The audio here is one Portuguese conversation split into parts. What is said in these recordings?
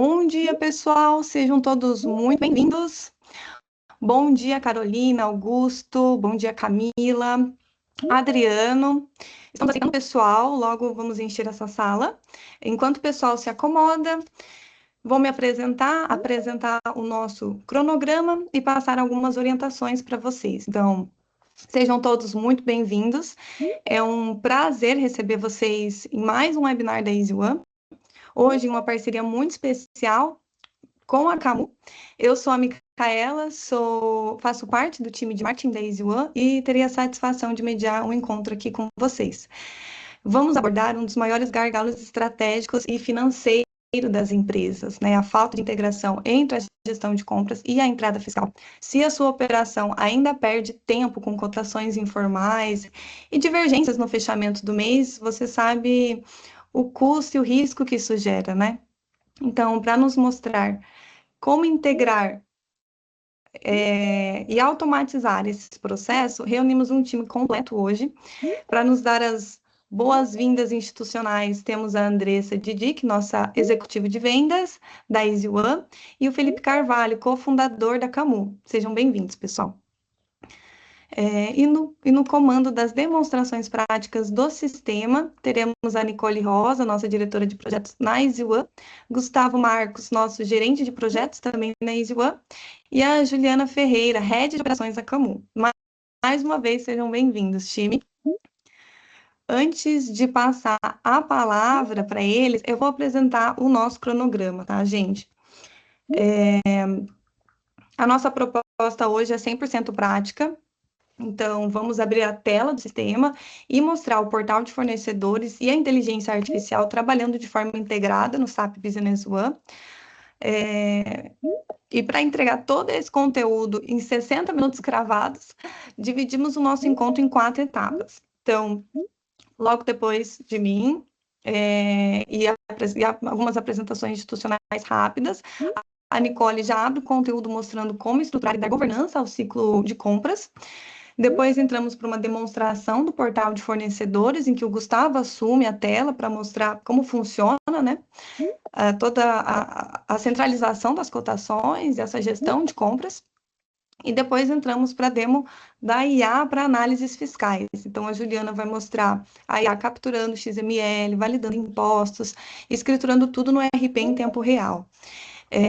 Bom dia, pessoal. Sejam todos muito bem-vindos. Bom dia, Carolina, Augusto. Bom dia, Camila, Adriano. Estamos aceitando o pessoal, logo vamos encher essa sala. Enquanto o pessoal se acomoda, vou me apresentar o nosso cronograma e passar algumas orientações para vocês. Então, sejam todos muito bem-vindos. É um prazer receber vocês em mais um webinar da Easy One. Hoje, em uma parceria muito especial com a Camu. Eu sou a Micaela, faço parte do time de marketing da Easy One e teria a satisfação de mediar um encontro aqui com vocês. Vamos abordar um dos maiores gargalos estratégicos e financeiros das empresas, né? A falta de integração entre a gestão de compras e a entrada fiscal. Se a sua operação ainda perde tempo com cotações informais e divergências no fechamento do mês, você sabe o custo e o risco que isso gera, né? Então, para nos mostrar como integrar e automatizar esse processo, reunimos um time completo hoje para nos dar as boas-vindas institucionais. Temos a Andressa Didic, nossa executiva de vendas da Easy One, e o Felipe Carvalho, cofundador da Camu. Sejam bem-vindos, pessoal. E no comando das demonstrações práticas do sistema, teremos a Nicole Rosa, nossa diretora de projetos na Easy One, Gustavo Marcos, nosso gerente de projetos também na Easy One, e a Juliana Ferreira, head de operações da Camu. Mais uma vez, sejam bem-vindos, time. Antes de passar a palavra para eles, eu vou apresentar o nosso cronograma, tá, gente? A nossa proposta hoje é 100% prática. Então, vamos abrir a tela do sistema e mostrar o portal de fornecedores e a inteligência artificial trabalhando de forma integrada no SAP Business One. E para entregar todo esse conteúdo em 60 minutos cravados, dividimos o nosso encontro em 4 etapas. Então, logo depois de mim, algumas apresentações institucionais rápidas, a Nicole já abre o conteúdo mostrando como estruturar e dar governança ao ciclo de compras. Depois entramos para uma demonstração do portal de fornecedores, em que o Gustavo assume a tela para mostrar como funciona, né? Toda a centralização das cotações e essa gestão de compras. E depois entramos para a demo da IA para análises fiscais. Então, a Juliana vai mostrar a IA capturando XML, validando impostos, escriturando tudo no RP em tempo real.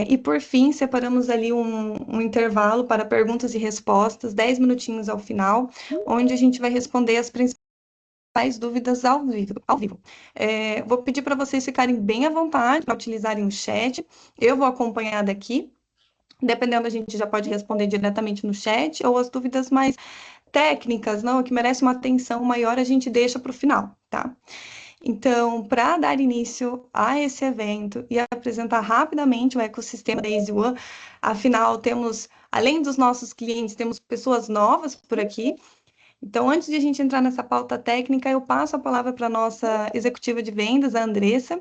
E, por fim, separamos ali um intervalo para perguntas e respostas, 10 minutinhos ao final, onde a gente vai responder as principais dúvidas ao vivo. Vou pedir para vocês ficarem bem à vontade para utilizarem o chat. Eu vou acompanhar daqui. Dependendo, a gente já pode responder diretamente no chat, ou as dúvidas mais técnicas, não, que merecem uma atenção maior, a gente deixa para o final, tá? Então, para dar início a esse evento e apresentar rapidamente o ecossistema da Easy One, afinal, temos, além dos nossos clientes, temos pessoas novas por aqui. Então, antes de a gente entrar nessa pauta técnica, eu passo a palavra para a nossa executiva de vendas, a Andressa.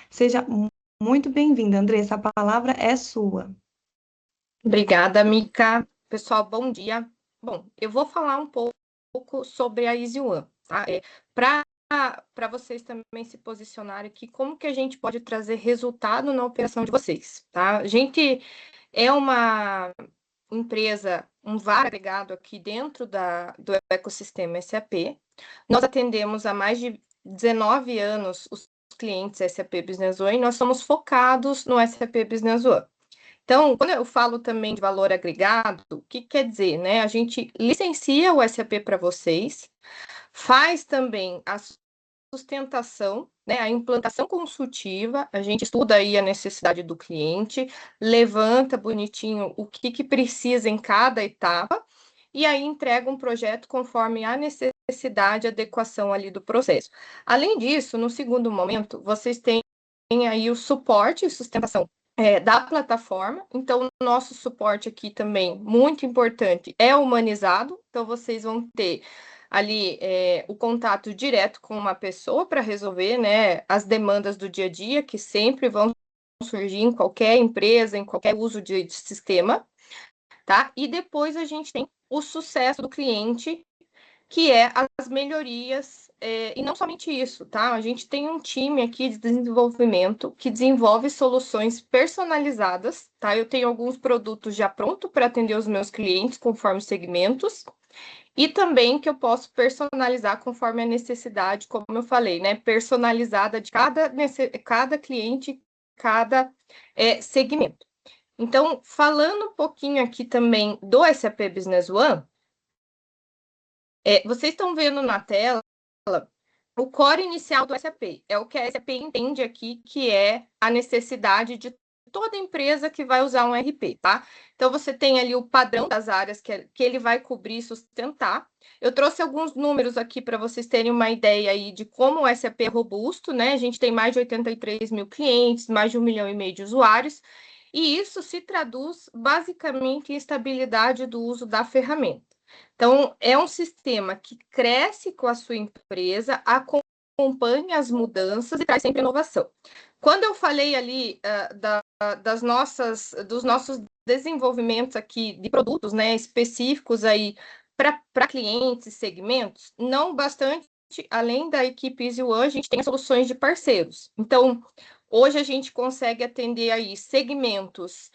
Seja muito bem-vinda, Andressa, a palavra é sua. Obrigada, Mica. Pessoal, bom dia. Bom, eu vou falar um pouco sobre a Easy One, tá? Para vocês também se posicionarem aqui, como que a gente pode trazer resultado na operação de vocês, tá? A gente é uma empresa, um VAR agregado aqui dentro do ecossistema SAP. Nós atendemos há mais de 19 anos os clientes SAP Business One e nós somos focados no SAP Business One. Então, quando eu falo também de valor agregado, o que quer dizer, né? A gente licencia o SAP para vocês, faz também a sustentação, né, a implantação consultiva, a gente estuda aí a necessidade do cliente, levanta bonitinho o que precisa em cada etapa, e aí entrega um projeto conforme a necessidade e adequação ali do processo. Além disso, no segundo momento, vocês têm aí o suporte e sustentação da plataforma. Então, o nosso suporte aqui também, muito importante, é humanizado. Então, vocês vão ter ali o contato direto com uma pessoa para resolver, né, as demandas do dia a dia, que sempre vão surgir em qualquer empresa, em qualquer uso de sistema, tá? E depois a gente tem o sucesso do cliente que é as melhorias, e não somente isso, tá? A gente tem um time aqui de desenvolvimento que desenvolve soluções personalizadas, tá? Eu tenho alguns produtos já prontos para atender os meus clientes conforme segmentos, e também que eu posso personalizar conforme a necessidade, como eu falei, né? Personalizada de cada cliente, cada segmento. Então, falando um pouquinho aqui também do SAP Business One, vocês estão vendo na tela o core inicial do SAP. É o que a SAP entende aqui, que é a necessidade de toda empresa que vai usar um RP, tá? Então, você tem ali o padrão das áreas que ele vai cobrir e sustentar. Eu trouxe alguns números aqui para vocês terem uma ideia aí de como o SAP é robusto, né? A gente tem mais de 83 mil clientes, mais de 1,5 milhão de usuários, e isso se traduz basicamente em estabilidade do uso da ferramenta. Então, é um sistema que cresce com a sua empresa, acompanha as mudanças e traz sempre inovação. Quando eu falei ali dos nossos desenvolvimentos aqui de produtos, né, específicos aí para clientes e segmentos, não bastante, além da equipe Easy One, a gente tem soluções de parceiros. Então, hoje a gente consegue atender aí segmentos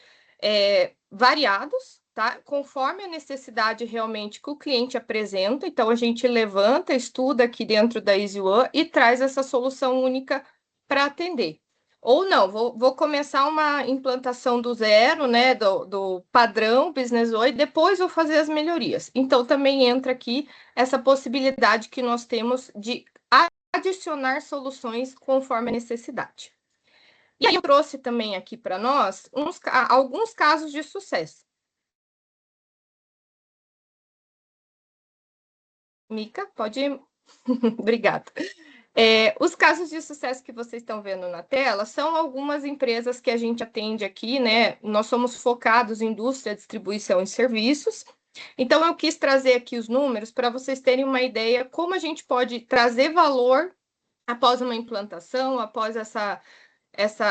variados, tá? Conforme a necessidade realmente que o cliente apresenta. Então, a gente levanta, estuda aqui dentro da Easy One e traz essa solução única para atender. Ou não, vou começar uma implantação do zero, né, do padrão Business One, e depois vou fazer as melhorias. Então, também entra aqui essa possibilidade que nós temos de adicionar soluções conforme a necessidade. E aí eu trouxe também aqui para nós alguns casos de sucesso. Mica, pode ir. Obrigada. Os casos de sucesso que vocês estão vendo na tela são algumas empresas que a gente atende aqui, né? Nós somos focados em indústria, distribuição e serviços. Então, eu quis trazer aqui os números para vocês terem uma ideia como a gente pode trazer valor após uma implantação, após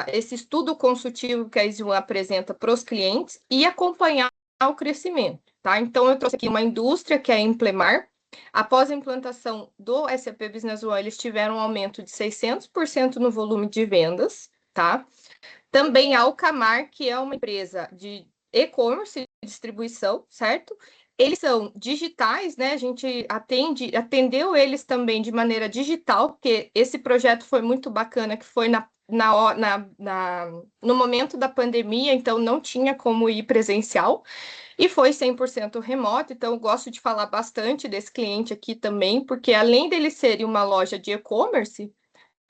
esse estudo consultivo que a Easy One apresenta para os clientes e acompanhar o crescimento, tá? Então, eu trouxe aqui uma indústria que é a Implemar. Após a implantação do SAP Business One, eles tiveram um aumento de 600% no volume de vendas, tá? Também a Alcamar, que é uma empresa de e-commerce e distribuição, certo? Eles são digitais, né? A gente atendeu eles também de maneira digital, porque esse projeto foi muito bacana, que foi no momento da pandemia, então não tinha como ir presencial, e foi 100% remoto. Então eu gosto de falar bastante desse cliente aqui também, porque além dele ser uma loja de e-commerce,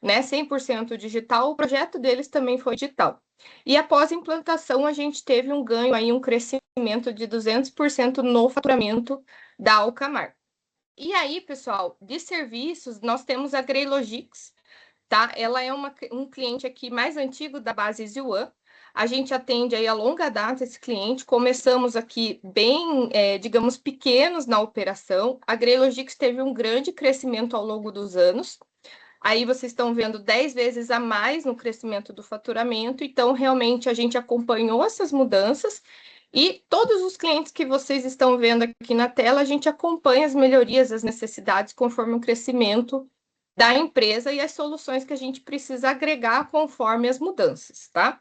né, 100% digital, o projeto deles também foi digital. E após a implantação, a gente teve um ganho aí, um crescimento de 200% no faturamento da Alcamar. E aí, pessoal, de serviços, nós temos a Greylogix, tá? Ela é um cliente aqui mais antigo da base Easy One. A gente atende aí a longa data esse cliente. Começamos aqui bem, digamos, pequenos na operação. A Greylogix teve um grande crescimento ao longo dos anos. Aí vocês estão vendo 10 vezes a mais no crescimento do faturamento. Então, realmente, a gente acompanhou essas mudanças e todos os clientes que vocês estão vendo aqui na tela, a gente acompanha as melhorias, as necessidades conforme o crescimento da empresa e as soluções que a gente precisa agregar conforme as mudanças, tá?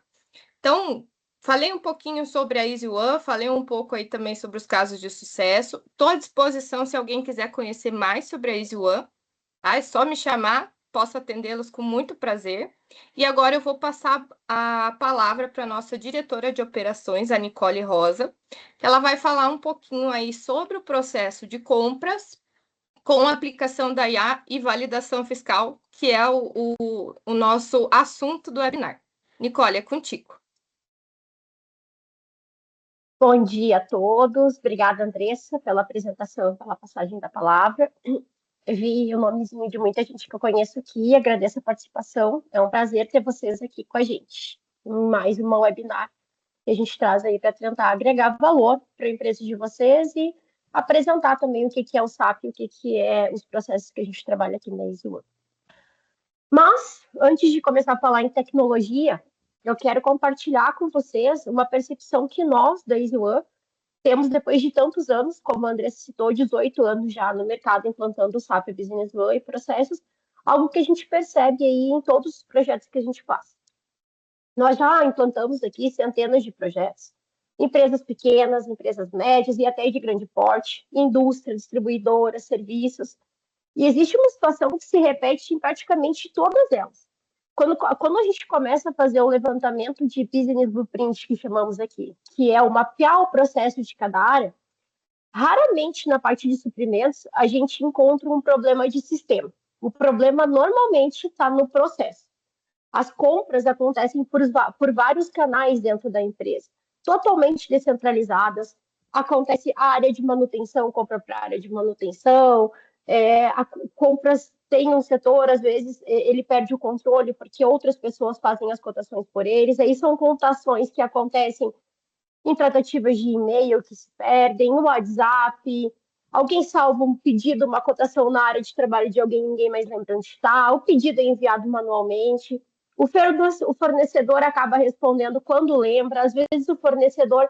Então, falei um pouquinho sobre a Easy One, falei um pouco aí também sobre os casos de sucesso. Estou à disposição se alguém quiser conhecer mais sobre a Easy One, tá? É só me chamar, posso atendê-los com muito prazer. E agora eu vou passar a palavra para a nossa diretora de operações, a Nicole Rosa, que ela vai falar um pouquinho aí sobre o processo de compras com a aplicação da IA e validação fiscal, que é o nosso assunto do webinar. Nicole, é contigo. Bom dia a todos. Obrigada, Andressa, pela apresentação, pela passagem da palavra. Eu vi o nomezinho de muita gente que eu conheço aqui, agradeço a participação. É um prazer ter vocês aqui com a gente. Mais uma webinar que a gente traz aí para tentar agregar valor para a empresa de vocês e apresentar também o que é o SAP, o que é os processos que a gente trabalha aqui na Easy One. Mas, antes de começar a falar em tecnologia, eu quero compartilhar com vocês uma percepção que nós, da Easy One, temos, depois de tantos anos, como a Andressa citou, 18 anos já no mercado implantando o SAP Business One e processos, algo que a gente percebe aí em todos os projetos que a gente faz. Nós já implantamos aqui centenas de projetos, empresas pequenas, empresas médias e até de grande porte, indústria, distribuidora, serviços. E existe uma situação que se repete em praticamente todas elas. Quando a gente começa a fazer o levantamento de business blueprint, que chamamos aqui, que é o mapear o processo de cada área, raramente na parte de suprimentos a gente encontra um problema de sistema. O problema normalmente está no processo. As compras acontecem por vários canais dentro da empresa, totalmente descentralizadas. Acontece a área de manutenção, compra para a área de manutenção, compras tem um setor, às vezes ele perde o controle porque outras pessoas fazem as cotações por eles. Aí são cotações que acontecem em tratativas de e-mail que se perdem, no WhatsApp. Alguém salva um pedido, uma cotação na área de trabalho de alguém, ninguém mais lembra onde está. O pedido é enviado manualmente. O fornecedor acaba respondendo quando lembra. Às vezes o fornecedor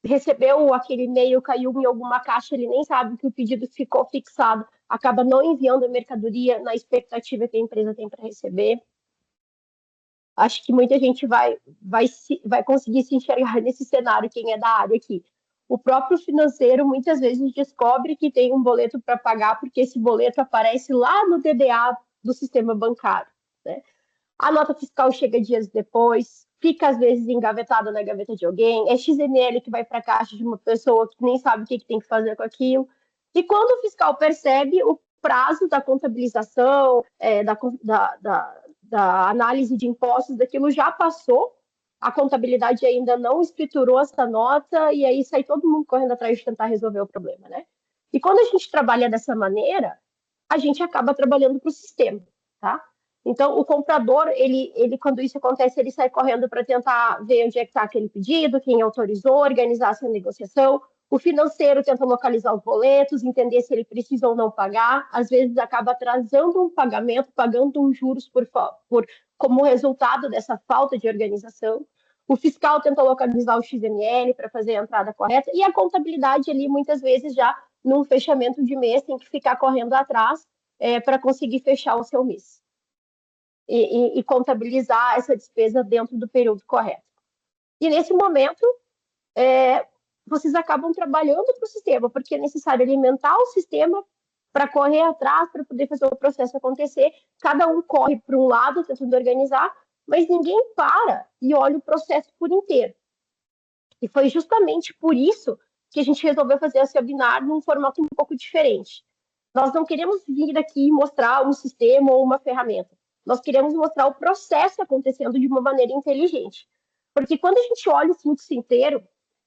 recebeu aquele e-mail, caiu em alguma caixa, ele nem sabe que o pedido ficou fixado, acaba não enviando a mercadoria na expectativa que a empresa tem para receber. Acho que muita gente vai conseguir se enxergar nesse cenário, quem é da área aqui. O próprio financeiro muitas vezes descobre que tem um boleto para pagar porque esse boleto aparece lá no DDA do sistema bancário, né? A nota fiscal chega dias depois, fica às vezes engavetada na gaveta de alguém, é XML que vai para a caixa de uma pessoa que nem sabe o que tem que fazer com aquilo. E quando o fiscal percebe, o prazo da contabilização, da análise de impostos, daquilo já passou, a contabilidade ainda não estruturou essa nota, e aí sai todo mundo correndo atrás de tentar resolver o problema, né? E quando a gente trabalha dessa maneira, a gente acaba trabalhando para o sistema, tá? Então, o comprador, ele, quando isso acontece, ele sai correndo para tentar ver onde é que está aquele pedido, quem autorizou, organizar essa negociação. O financeiro tenta localizar os boletos, entender se ele precisa ou não pagar. Às vezes, acaba atrasando um pagamento, pagando uns juros como resultado dessa falta de organização. O fiscal tenta localizar o XML para fazer a entrada correta. E a contabilidade ali, muitas vezes, já num fechamento de mês, tem que ficar correndo atrás para conseguir fechar o seu mês. E contabilizar essa despesa dentro do período correto. E nesse momento, vocês acabam trabalhando para o sistema, porque é necessário alimentar o sistema para correr atrás, para poder fazer o processo acontecer. Cada um corre para um lado, tentando organizar, mas ninguém para e olha o processo por inteiro. E foi justamente por isso que a gente resolveu fazer esse webinar num formato um pouco diferente. Nós não queremos vir aqui mostrar um sistema ou uma ferramenta. Nós queremos mostrar o processo acontecendo de uma maneira inteligente. Porque quando a gente olha o fluxo inteiro,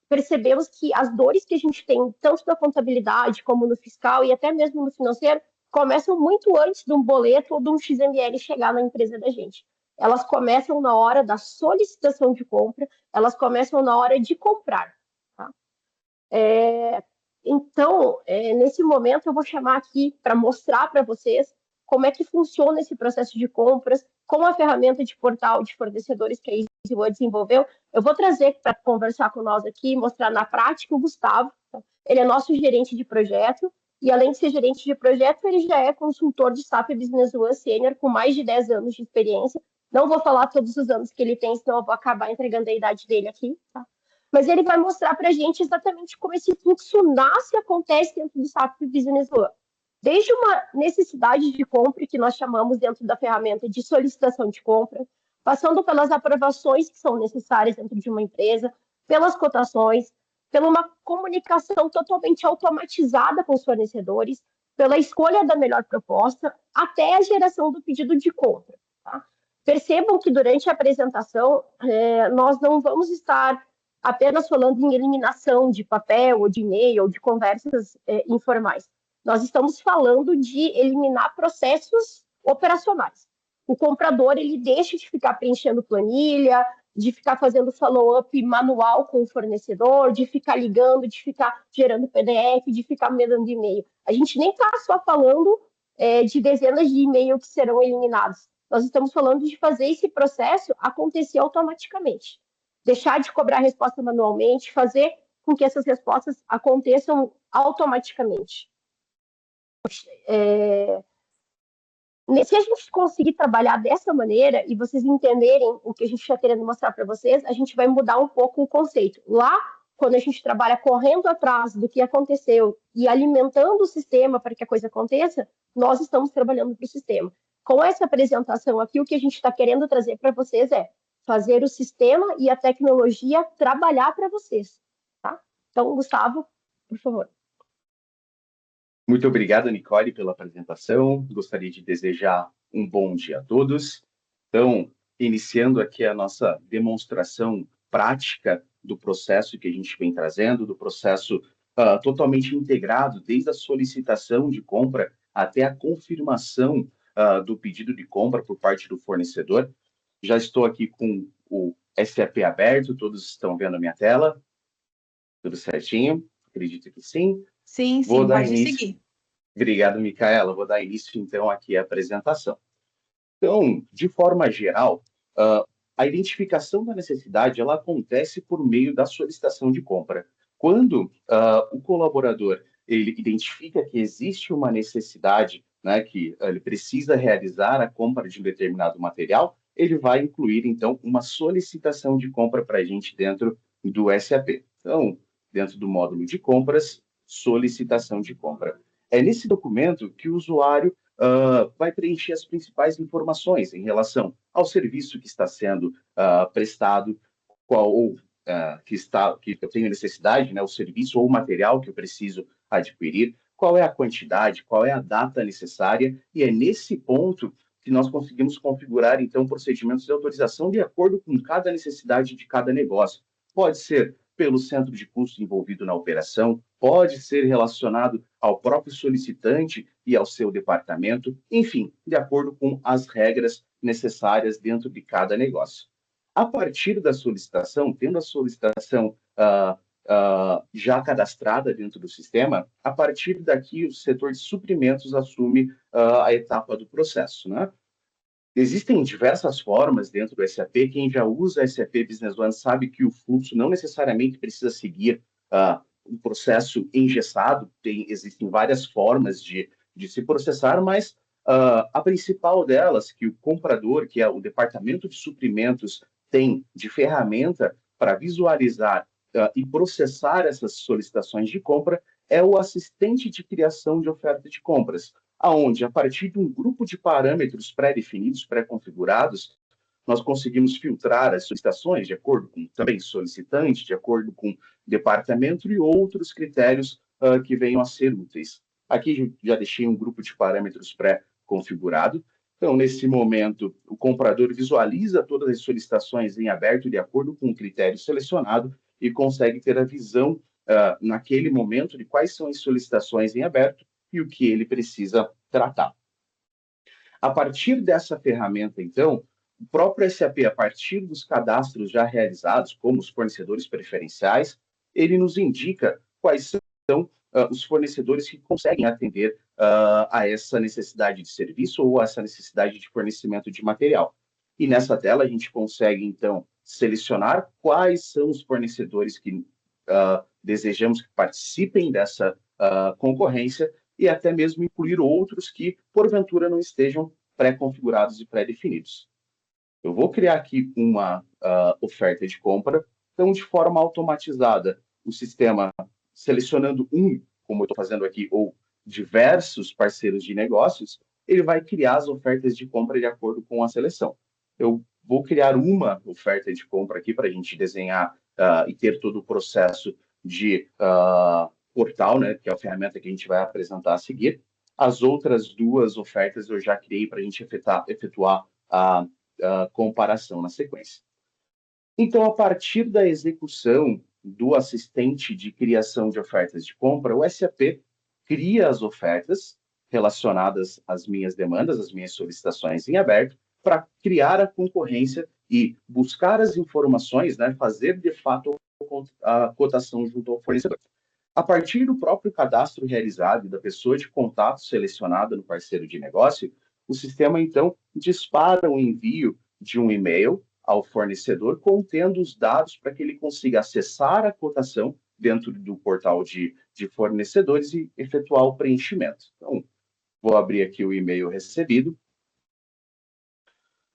percebemos que as dores que a gente tem, tanto na contabilidade como no fiscal e até mesmo no financeiro, começam muito antes de um boleto ou de um XML chegar na empresa da gente. Elas começam na hora da solicitação de compra, elas começam na hora de comprar. Tá? Então, nesse momento, eu vou chamar aqui para mostrar para vocês como é que funciona esse processo de compras, com a ferramenta de portal de fornecedores que a EasyOne desenvolveu. Eu vou trazer para conversar com nós aqui, mostrar na prática o Gustavo. Ele é nosso gerente de projeto, e além de ser gerente de projeto, ele já é consultor de SAP Business One Senior, com mais de 10 anos de experiência. Não vou falar todos os anos que ele tem, senão eu vou acabar entregando a idade dele aqui, tá? Mas ele vai mostrar para a gente exatamente como esse fluxo nasce e acontece dentro do SAP Business One. Desde uma necessidade de compra, que nós chamamos dentro da ferramenta de solicitação de compra, passando pelas aprovações que são necessárias dentro de uma empresa, pelas cotações, pela uma comunicação totalmente automatizada com os fornecedores, pela escolha da melhor proposta, até a geração do pedido de compra. Tá? Percebam que durante a apresentação, nós não vamos estar apenas falando em eliminação de papel, ou de e-mail, ou de conversas informais. Nós estamos falando de eliminar processos operacionais. O comprador, ele deixa de ficar preenchendo planilha, de ficar fazendo follow-up manual com o fornecedor, de ficar ligando, de ficar gerando PDF, de ficar mandando e-mail. A gente nem está só falando de dezenas de e-mails que serão eliminados. Nós estamos falando de fazer esse processo acontecer automaticamente. Deixar de cobrar a resposta manualmente, fazer com que essas respostas aconteçam automaticamente. Se a gente conseguir trabalhar dessa maneira e vocês entenderem o que a gente está querendo mostrar para vocês, a gente vai mudar um pouco o conceito. Lá, quando a gente trabalha correndo atrás do que aconteceu e alimentando o sistema para que a coisa aconteça, nós estamos trabalhando para o sistema. Com essa apresentação aqui, o que a gente está querendo trazer para vocês é fazer o sistema e a tecnologia trabalhar para vocês. Tá? Então, Gustavo, por favor. Muito obrigado, Nicole, pela apresentação. Gostaria de desejar um bom dia a todos. Então, iniciando aqui a nossa demonstração prática do processo que a gente vem trazendo, do processo totalmente integrado, desde a solicitação de compra até a confirmação do pedido de compra por parte do fornecedor. Já estou aqui com o SAP aberto, todos estão vendo a minha tela? Tudo certinho? Acredito que sim. Sim, pode seguir. Obrigado, Micaela. Vou dar início, então, aqui à apresentação. Então, de forma geral, a identificação da necessidade ela acontece por meio da solicitação de compra. Quando o colaborador ele identifica que existe uma necessidade, né, que ele precisa realizar a compra de um determinado material, ele vai incluir, então, uma solicitação de compra para a gente dentro do SAP. Então, dentro do módulo de compras, solicitação de compra. É nesse documento que o usuário vai preencher as principais informações em relação ao serviço que está sendo prestado, que eu tenho necessidade, né, o serviço ou o material que eu preciso adquirir, qual é a quantidade, qual é a data necessária, e é nesse ponto que nós conseguimos configurar, então, procedimentos de autorização de acordo com cada necessidade de cada negócio. Pode ser pelo centro de custo envolvido na operação, pode ser relacionado ao próprio solicitante e ao seu departamento, enfim, de acordo com as regras necessárias dentro de cada negócio. A partir da solicitação, tendo a solicitação já cadastrada dentro do sistema, a partir daqui o setor de suprimentos assume a etapa do processo, né? Existem diversas formas dentro do SAP. Quem já usa SAP Business One sabe que o fluxo não necessariamente precisa seguir um processo engessado. Existem várias formas de se processar, mas a principal delas, que o comprador, que é o departamento de suprimentos, tem de ferramenta para visualizar e processar essas solicitações de compra, é o assistente de criação de oferta de compras, aonde, a partir de um grupo de parâmetros pré-definidos, pré-configurados, nós conseguimos filtrar as solicitações de acordo com também solicitante, de acordo com departamento e outros critérios que venham a ser úteis. Aqui já deixei um grupo de parâmetros pré-configurado. Então, nesse momento, o comprador visualiza todas as solicitações em aberto de acordo com o critério selecionado e consegue ter a visão, naquele momento, de quais são as solicitações em aberto e o que ele precisa tratar. A partir dessa ferramenta, então, o próprio SAP, a partir dos cadastros já realizados, como os fornecedores preferenciais, ele nos indica quais são os fornecedores que conseguem atender a essa necessidade de serviço ou a essa necessidade de fornecimento de material. E nessa tela a gente consegue, então, selecionar quais são os fornecedores que desejamos que participem dessa concorrência e até mesmo incluir outros que, porventura, não estejam pré-configurados e pré-definidos. Eu vou criar aqui uma oferta de compra, então, de forma automatizada, o sistema, selecionando como eu estou fazendo aqui, ou diversos parceiros de negócios, ele vai criar as ofertas de compra de acordo com a seleção. Eu vou criar uma oferta de compra aqui para a gente desenhar e ter todo o processo de portal, né, que é a ferramenta que a gente vai apresentar a seguir. As outras duas ofertas eu já criei para a gente efetuar a comparação na sequência. Então, a partir da execução do assistente de criação de ofertas de compra, o SAP cria as ofertas relacionadas às minhas demandas, às minhas solicitações em aberto, para criar a concorrência e buscar as informações, né, fazer de fato a cotação junto ao fornecedor. A partir do próprio cadastro realizado e da pessoa de contato selecionada no parceiro de negócio, o sistema, então, dispara o envio de um e-mail ao fornecedor contendo os dados para que ele consiga acessar a cotação dentro do portal de fornecedores e efetuar o preenchimento. Então, vou abrir aqui o e-mail recebido.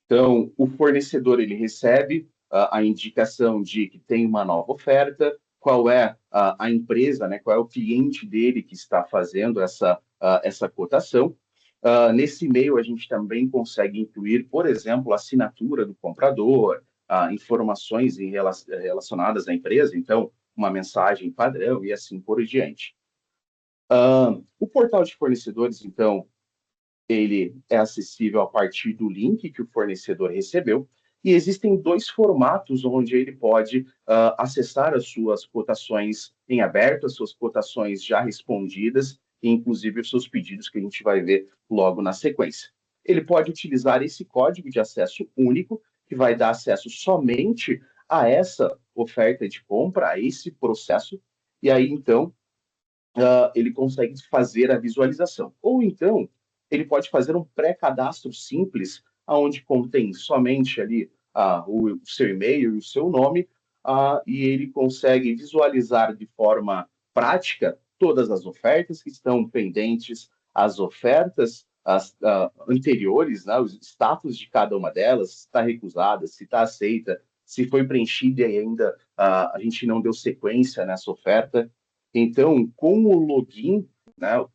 Então, o fornecedor ele recebe a indicação de que tem uma nova oferta, qual é a empresa, né, qual é o cliente dele que está fazendo essa cotação. Nesse e-mail, a gente também consegue incluir, por exemplo, a assinatura do comprador, informações relacionadas à empresa, então, uma mensagem padrão e assim por diante. O portal de fornecedores, então, ele é acessível a partir do link que o fornecedor recebeu, e existem dois formatos onde ele pode acessar as suas cotações em aberto, as suas cotações já respondidas, e inclusive os seus pedidos que a gente vai ver logo na sequência. Ele pode utilizar esse código de acesso único, que vai dar acesso somente a essa oferta de compra, a esse processo, e aí, então, ele consegue fazer a visualização. Ou então, ele pode fazer um pré-cadastro simples, onde contém somente ali o seu e-mail e o seu nome, e ele consegue visualizar de forma prática todas as ofertas que estão pendentes, as ofertas anteriores, né, os status de cada uma delas, se está recusada, se está aceita, se foi preenchida e ainda a gente não deu sequência nessa oferta. Então, com o login, né, o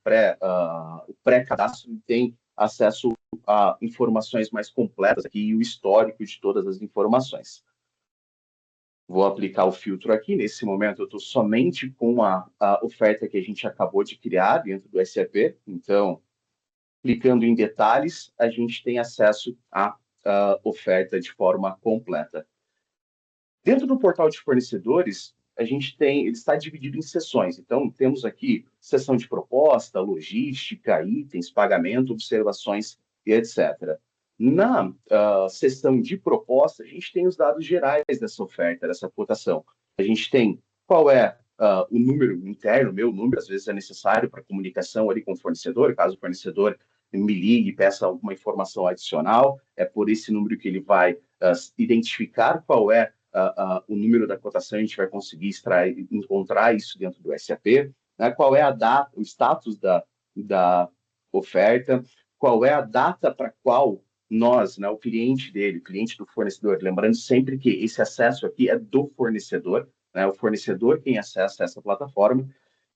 pré-cadastro tem acesso a informações mais completas aqui e o histórico de todas as informações. Vou aplicar o filtro aqui. Nesse momento, eu estou somente com a oferta que a gente acabou de criar dentro do SAP. Então, clicando em detalhes, a gente tem acesso à oferta de forma completa. Dentro do portal de fornecedores, ele está dividido em seções. Então, temos aqui seção de proposta, logística, itens, pagamento, observações e etc. Na seção de proposta, a gente tem os dados gerais dessa oferta, dessa cotação. A gente tem qual é o número interno, meu número, às vezes é necessário para comunicação ali com o fornecedor, caso o fornecedor me ligue e peça alguma informação adicional, é por esse número que ele vai identificar qual é o número da cotação, a gente vai conseguir encontrar isso dentro do SAP, né? Qual é a data, o status da oferta, qual é a data para qual nós, né, o cliente dele, o cliente do fornecedor, lembrando sempre que esse acesso aqui é do fornecedor, né, o fornecedor quem acessa essa plataforma.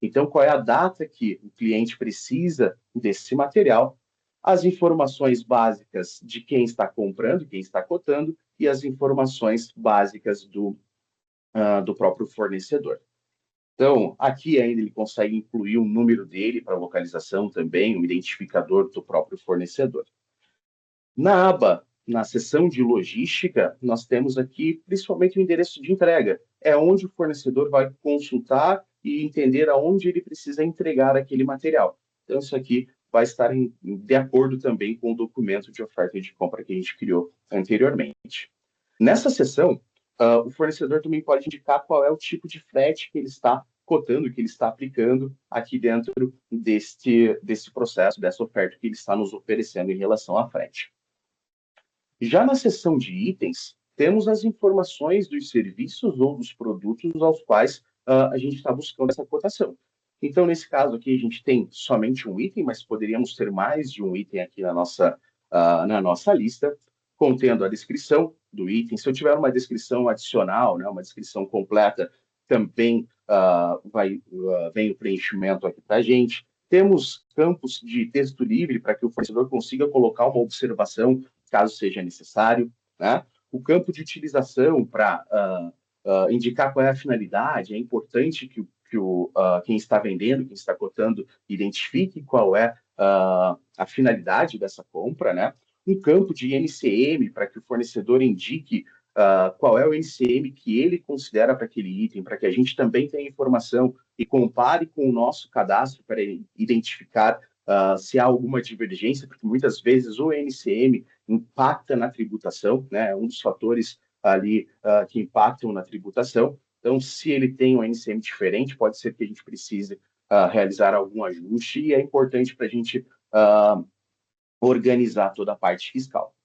Então, qual é a data que o cliente precisa desse material, as informações básicas de quem está comprando, quem está cotando, e as informações básicas do próprio fornecedor. Então, aqui ainda ele consegue incluir o número dele para localização também, o identificador do próprio fornecedor. Na seção de logística, nós temos aqui principalmente o endereço de entrega. É onde o fornecedor vai consultar e entender aonde ele precisa entregar aquele material. Então, isso aqui vai estar de acordo também com o documento de oferta de compra que a gente criou anteriormente. Nessa seção, o fornecedor também pode indicar qual é o tipo de frete que ele está cotando, que ele está aplicando aqui dentro desse processo, dessa oferta que ele está nos oferecendo em relação à frete. Já na seção de itens, temos as informações dos serviços ou dos produtos aos quais a gente está buscando essa cotação. Então, nesse caso aqui, a gente tem somente um item, mas poderíamos ter mais de um item aqui na nossa lista, contendo a descrição do item. Se eu tiver uma descrição adicional, né, uma descrição completa, também vem o preenchimento aqui para a gente. Temos campos de texto livre para que o fornecedor consiga colocar uma observação, caso seja necessário, né? O campo de utilização para indicar qual é a finalidade. É importante que quem está vendendo, quem está cotando, identifique qual é a finalidade dessa compra, né? Um campo de NCM para que o fornecedor indique qual é o NCM que ele considera para aquele item, para que a gente também tenha informação e compare com o nosso cadastro para identificar se há alguma divergência, porque muitas vezes o NCM impacta na tributação, né? É um dos fatores ali que impactam na tributação. Então, se ele tem um NCM diferente, pode ser que a gente precise realizar algum ajuste, e é importante para a gente organizar toda a parte fiscal.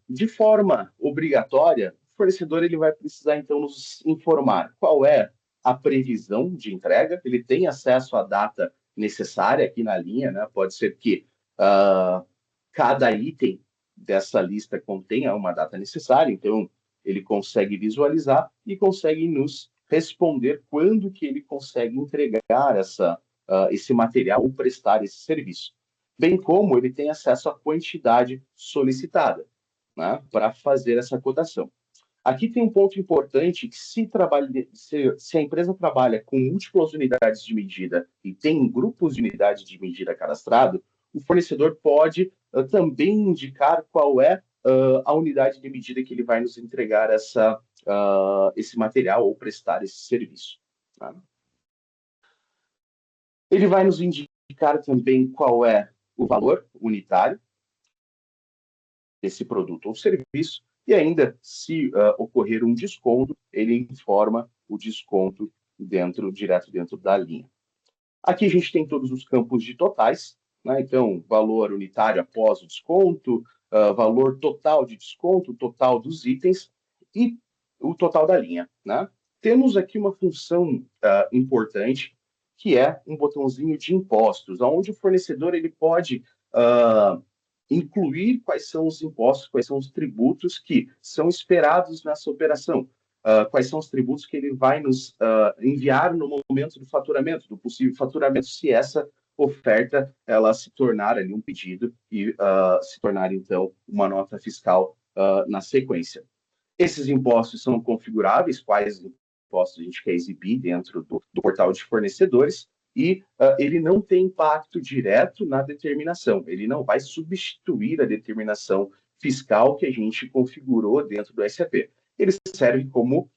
De forma obrigatória, o fornecedor ele vai precisar, então, nos informar qual é a previsão de entrega, ele tem acesso à data necessária aqui na linha, né? Pode ser que cada item dessa lista contenha uma data necessária, então ele consegue visualizar e consegue nos responder quando que ele consegue entregar esse material ou prestar esse serviço. Bem como ele tem acesso à quantidade solicitada, né, para fazer essa cotação. Aqui tem um ponto importante que se a empresa trabalha com múltiplas unidades de medida e tem grupos de unidades de medida cadastrado, o fornecedor pode também indicar qual é a unidade de medida que ele vai nos entregar esse material ou prestar esse serviço. Tá? Ele vai nos indicar também qual é o valor unitário desse produto ou serviço e ainda, se ocorrer um desconto, ele informa o desconto direto dentro da linha. Aqui a gente tem todos os campos de totais, né? Então, valor unitário após o desconto, valor total de desconto, total dos itens e o total da linha, né? Temos aqui uma função importante, que é um botãozinho de impostos, onde o fornecedor ele pode incluir quais são os impostos, quais são os tributos que são esperados nessa operação, quais são os tributos que ele vai nos enviar no momento do faturamento, do possível faturamento, se essa oferta ela se tornar ali um pedido e se tornar, então, uma nota fiscal na sequência. Esses impostos são configuráveis, quais impostos a gente quer exibir dentro do portal de fornecedores, e ele não tem impacto direto na determinação, ele não vai substituir a determinação fiscal que a gente configurou dentro do SAP. Ele serve como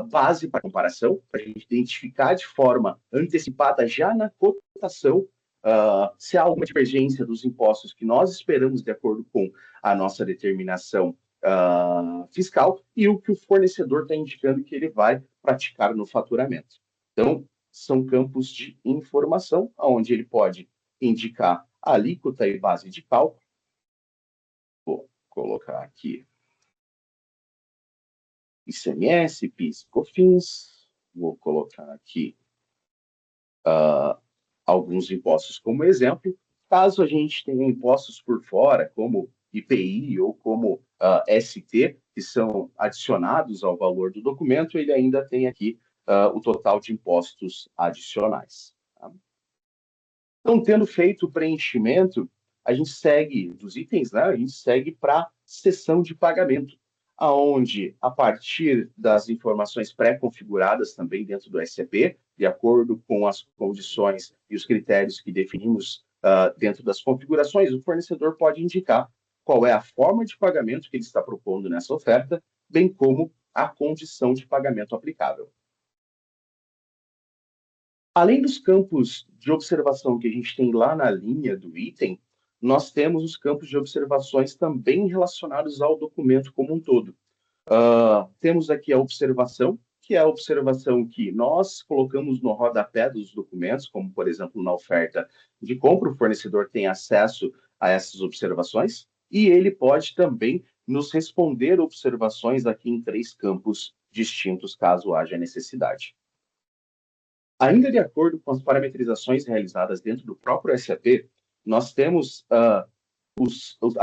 base para comparação, para a gente identificar de forma antecipada já na cotação se há alguma divergência dos impostos que nós esperamos de acordo com a nossa determinação fiscal e o que o fornecedor está indicando que ele vai praticar no faturamento. Então, são campos de informação, onde ele pode indicar a alíquota e base de cálculo. Vou colocar aqui ICMS, PIS, COFINS. Vou colocar aqui alguns impostos como exemplo. Caso a gente tenha impostos por fora, como IPI ou como ST, que são adicionados ao valor do documento, ele ainda tem aqui o total de impostos adicionais. Tá? Então, tendo feito o preenchimento, a gente segue dos itens, né? A gente segue para a seção de pagamento, aonde, a partir das informações pré-configuradas também dentro do SAP, de acordo com as condições e os critérios que definimos dentro das configurações, o fornecedor pode indicar qual é a forma de pagamento que ele está propondo nessa oferta, bem como a condição de pagamento aplicável. Além dos campos de observação que a gente tem lá na linha do item, nós temos os campos de observações também relacionados ao documento como um todo. Temos aqui a observação, que é a observação que nós colocamos no rodapé dos documentos, como, por exemplo, na oferta de compra, o fornecedor tem acesso a essas observações, e ele pode também nos responder observações aqui em 3 campos distintos, caso haja necessidade. Ainda de acordo com as parametrizações realizadas dentro do próprio SAP, nós temos a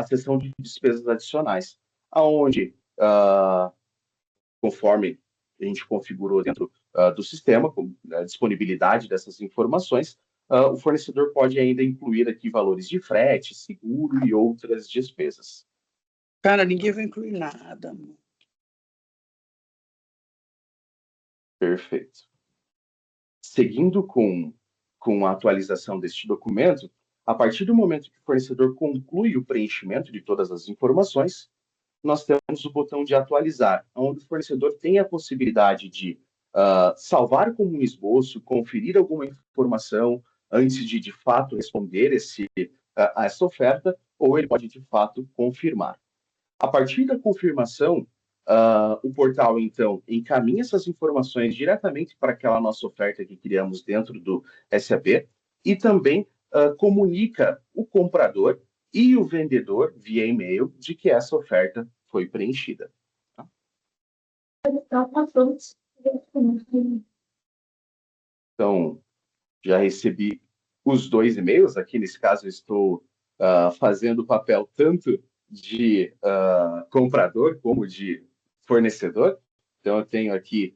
seção de despesas adicionais, onde, conforme a gente configurou dentro do sistema, com a disponibilidade dessas informações, o fornecedor pode ainda incluir aqui valores de frete, seguro e outras despesas. Cara, ninguém vai incluir nada. Perfeito. Seguindo com a atualização deste documento, a partir do momento que o fornecedor conclui o preenchimento de todas as informações, nós temos o botão de atualizar, onde o fornecedor tem a possibilidade de salvar como um esboço, conferir alguma informação antes de fato, responder a essa oferta, ou ele pode, de fato, confirmar. A partir da confirmação, o portal, então, encaminha essas informações diretamente para aquela nossa oferta que criamos dentro do SAP e também comunica o comprador e o vendedor via e-mail de que essa oferta foi preenchida. Tá? Então, já recebi os 2 e-mails. Aqui, nesse caso, eu estou fazendo o papel tanto de comprador como de fornecedor. Então, eu tenho aqui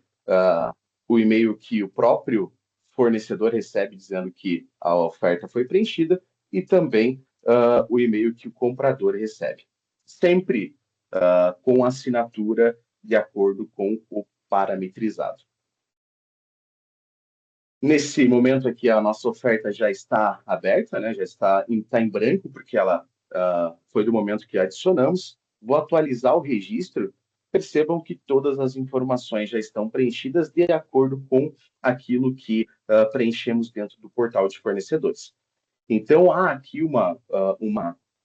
o e-mail que o próprio fornecedor recebe dizendo que a oferta foi preenchida e também o e-mail que o comprador recebe. Sempre com assinatura de acordo com o parametrizado. Nesse momento aqui, a nossa oferta já está aberta, né? Já está em branco, porque ela foi do momento que adicionamos. Vou atualizar o registro. Percebam que todas as informações já estão preenchidas de acordo com aquilo que preenchemos dentro do portal de fornecedores. Então, há aqui uma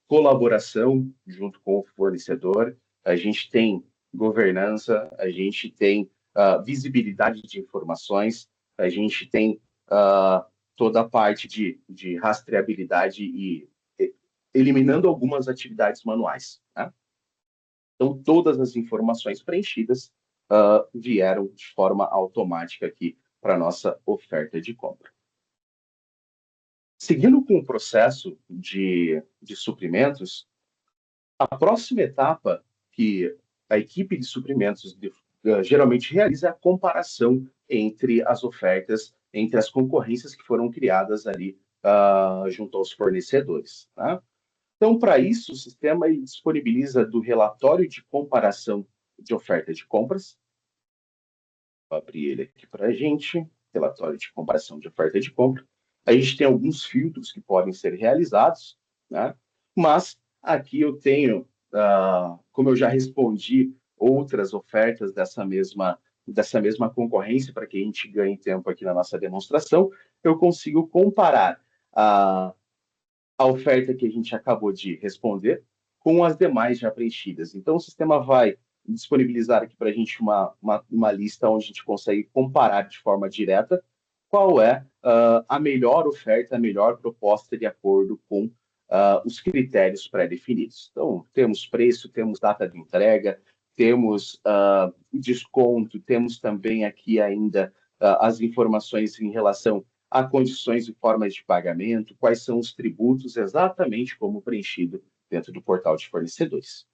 colaboração junto com o fornecedor. A gente tem governança, a gente tem visibilidade de informações, a gente tem toda a parte de rastreabilidade e eliminando algumas atividades manuais, né? Então, todas as informações preenchidas vieram de forma automática aqui para a nossa oferta de compra. Seguindo com o processo de suprimentos, a próxima etapa que a equipe de suprimentos geralmente realiza é a comparação entre as ofertas, entre as concorrências que foram criadas ali junto aos fornecedores, tá? Então, para isso, o sistema disponibiliza do relatório de comparação de oferta de compras. Vou abrir ele aqui para a gente, relatório de comparação de oferta de compra. A gente tem alguns filtros que podem ser realizados, né? Mas aqui eu tenho, como eu já respondi outras ofertas dessa mesma concorrência, para que a gente ganhe tempo aqui na nossa demonstração, eu consigo comparar a oferta que a gente acabou de responder com as demais já preenchidas. Então, o sistema vai disponibilizar aqui para a gente uma lista onde a gente consegue comparar de forma direta qual é a melhor oferta, a melhor proposta de acordo com os critérios pré-definidos. Então, temos preço, temos data de entrega, temos desconto, temos também aqui ainda as informações em relação a condições e formas de pagamento, quais são os tributos, exatamente como preenchido dentro do portal de fornecedores.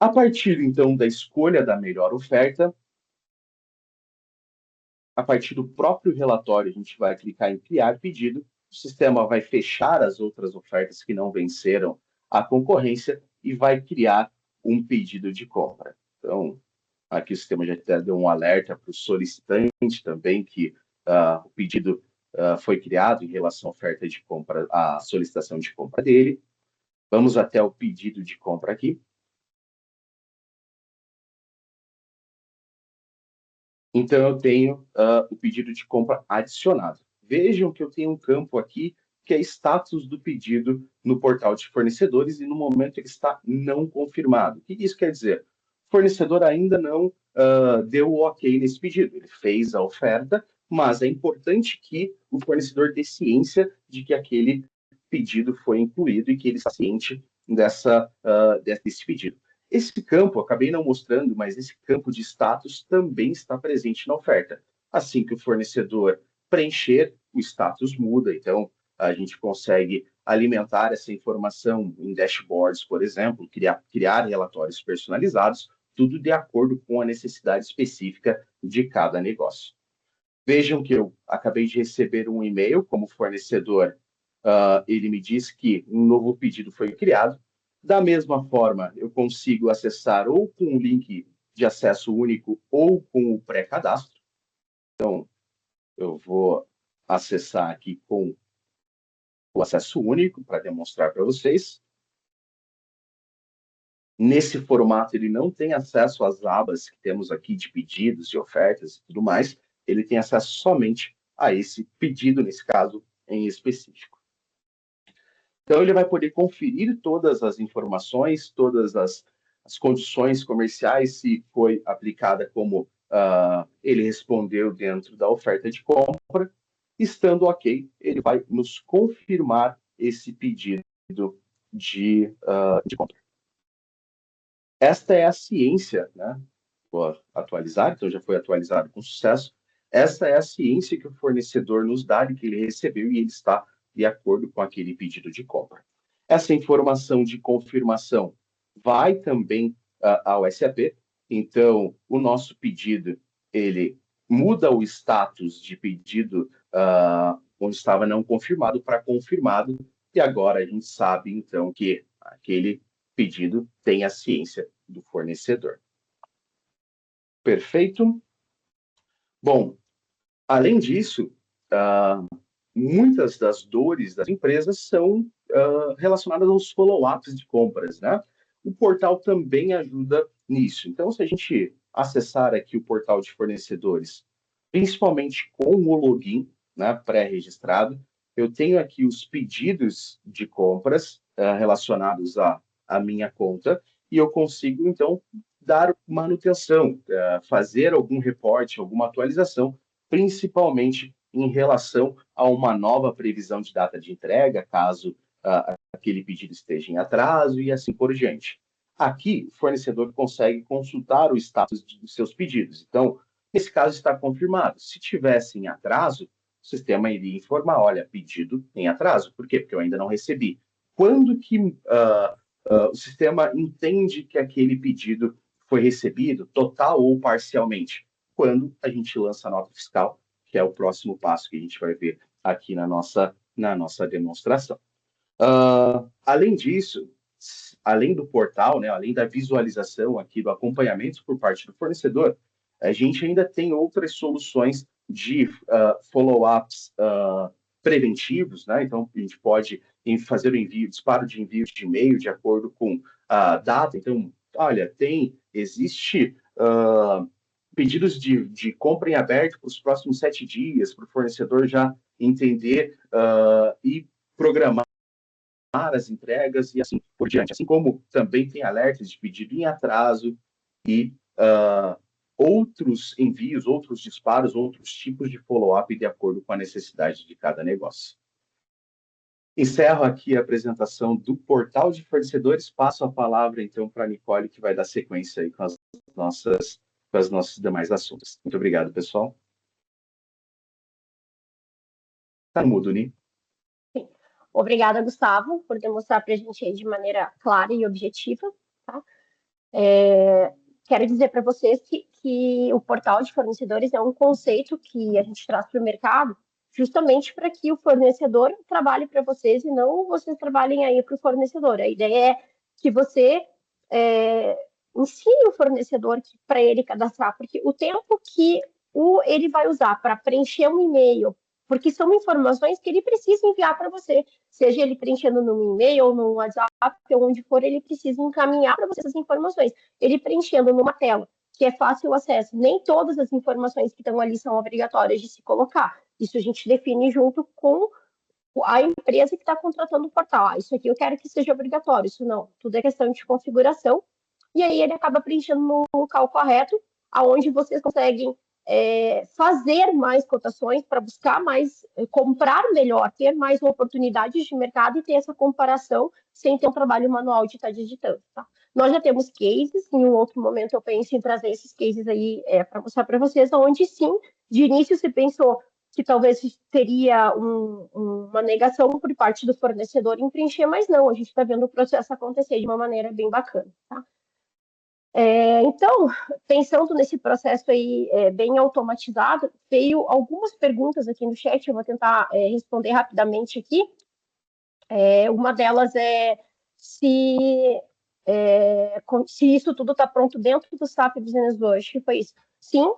A partir, então, da escolha da melhor oferta, a partir do próprio relatório, a gente vai clicar em criar pedido, o sistema vai fechar as outras ofertas que não venceram a concorrência e vai criar um pedido de compra. Então, aqui o sistema já deu um alerta para o solicitante também que o pedido foi criado em relação à oferta de compra, à solicitação de compra dele. Vamos até o pedido de compra aqui. Então, eu tenho o pedido de compra adicionado. Vejam que eu tenho um campo aqui que é status do pedido no portal de fornecedores e no momento ele está não confirmado. O que isso quer dizer? O fornecedor ainda não deu o ok nesse pedido. Ele fez a oferta, mas é importante que o fornecedor dê ciência de que aquele pedido foi incluído e que ele está ciente desse pedido. Esse campo, acabei não mostrando, mas esse campo de status também está presente na oferta. Assim que o fornecedor preencher, o status muda. Então, a gente consegue alimentar essa informação em dashboards, por exemplo, criar relatórios personalizados, tudo de acordo com a necessidade específica de cada negócio. Vejam que eu acabei de receber um e-mail como fornecedor. Ele me diz que um novo pedido foi criado. Da mesma forma, eu consigo acessar ou com um link de acesso único ou com o pré-cadastro. Então, eu vou acessar aqui com o acesso único para demonstrar para vocês. Nesse formato, ele não tem acesso às abas que temos aqui de pedidos, de ofertas e tudo mais. Ele tem acesso somente a esse pedido, nesse caso em específico. Então, ele vai poder conferir todas as informações, todas as condições comerciais, se foi aplicada como ele respondeu dentro da oferta de compra. Estando ok, ele vai nos confirmar esse pedido de compra. Esta é a ciência, né? Vou atualizar, então já foi atualizado com sucesso. Essa é a ciência que o fornecedor nos dá de que ele recebeu e ele está de acordo com aquele pedido de compra. Essa informação de confirmação vai também ao SAP, então o nosso pedido, ele muda o status de pedido onde estava não confirmado para confirmado, e agora a gente sabe, então, que aquele pedido tem a ciência do fornecedor. Perfeito? Bom, além disso, muitas das dores das empresas são relacionadas aos follow-ups de compras, né? O portal também ajuda nisso. Então, se a gente acessar aqui o portal de fornecedores, principalmente com o login, né, pré-registrado, eu tenho aqui os pedidos de compras relacionados à minha conta e eu consigo, então, dar manutenção, fazer algum reporte, alguma atualização, principalmente em relação a uma nova previsão de data de entrega, caso aquele pedido esteja em atraso e assim por diante. Aqui, o fornecedor consegue consultar o status dos seus pedidos. Então, nesse caso, está confirmado. Se tivesse em atraso, o sistema iria informar, olha, pedido em atraso. Por quê? Porque eu ainda não recebi. Quando que o sistema entende que aquele pedido foi recebido, total ou parcialmente? Quando a gente lança a nota fiscal, que é o próximo passo que a gente vai ver aqui na nossa demonstração. Além disso, além do portal, né, além da visualização aqui do acompanhamento por parte do fornecedor, a gente ainda tem outras soluções de follow-ups preventivos, né? Então, a gente pode fazer o envio, disparo de envio de e-mail de acordo com a data. Então, olha, existe pedidos de compra em aberto para os próximos 7 dias, para o fornecedor já entender e programar as entregas e assim por diante. Assim como também tem alertas de pedido em atraso e outros envios, outros disparos, outros tipos de follow-up de acordo com a necessidade de cada negócio. Encerro aqui a apresentação do portal de fornecedores. Passo a palavra, então, para a Nicole, que vai dar sequência aí com os nossos demais assuntos. Muito obrigado, pessoal. Tá mudo, Ni? Sim. Obrigada, Gustavo, por demonstrar para a gente aí de maneira clara e objetiva. Tá? Quero dizer para vocês que o portal de fornecedores é um conceito que a gente traz para o mercado justamente para que o fornecedor trabalhe para vocês e não vocês trabalhem aí para o fornecedor. A ideia é que você ensine o fornecedor para ele cadastrar, porque o tempo que ele vai usar para preencher um e-mail, porque são informações que ele precisa enviar para você, seja ele preenchendo num e-mail ou no WhatsApp, ou onde for, ele precisa encaminhar para você essas informações. Ele preenchendo numa tela, que é fácil o acesso. Nem todas as informações que estão ali são obrigatórias de se colocar. Isso a gente define junto com a empresa que está contratando o portal. Isso aqui eu quero que seja obrigatório, isso não. Tudo é questão de configuração. E aí ele acaba preenchendo no local correto, aonde vocês conseguem fazer mais cotações para buscar mais, comprar melhor, ter mais oportunidades de mercado e ter essa comparação sem ter um trabalho manual de estar digitando. Tá? Nós já temos cases, em um outro momento eu penso em trazer esses cases aí para mostrar para vocês, onde sim, de início se pensou que talvez teria uma negação por parte do fornecedor em preencher, mas não, a gente está vendo o processo acontecer de uma maneira bem bacana. Tá? Então, pensando nesse processo aí bem automatizado, veio algumas perguntas aqui no chat, eu vou tentar responder rapidamente aqui. Uma delas é se isso tudo está pronto dentro do SAP Business One, que foi isso. Sim,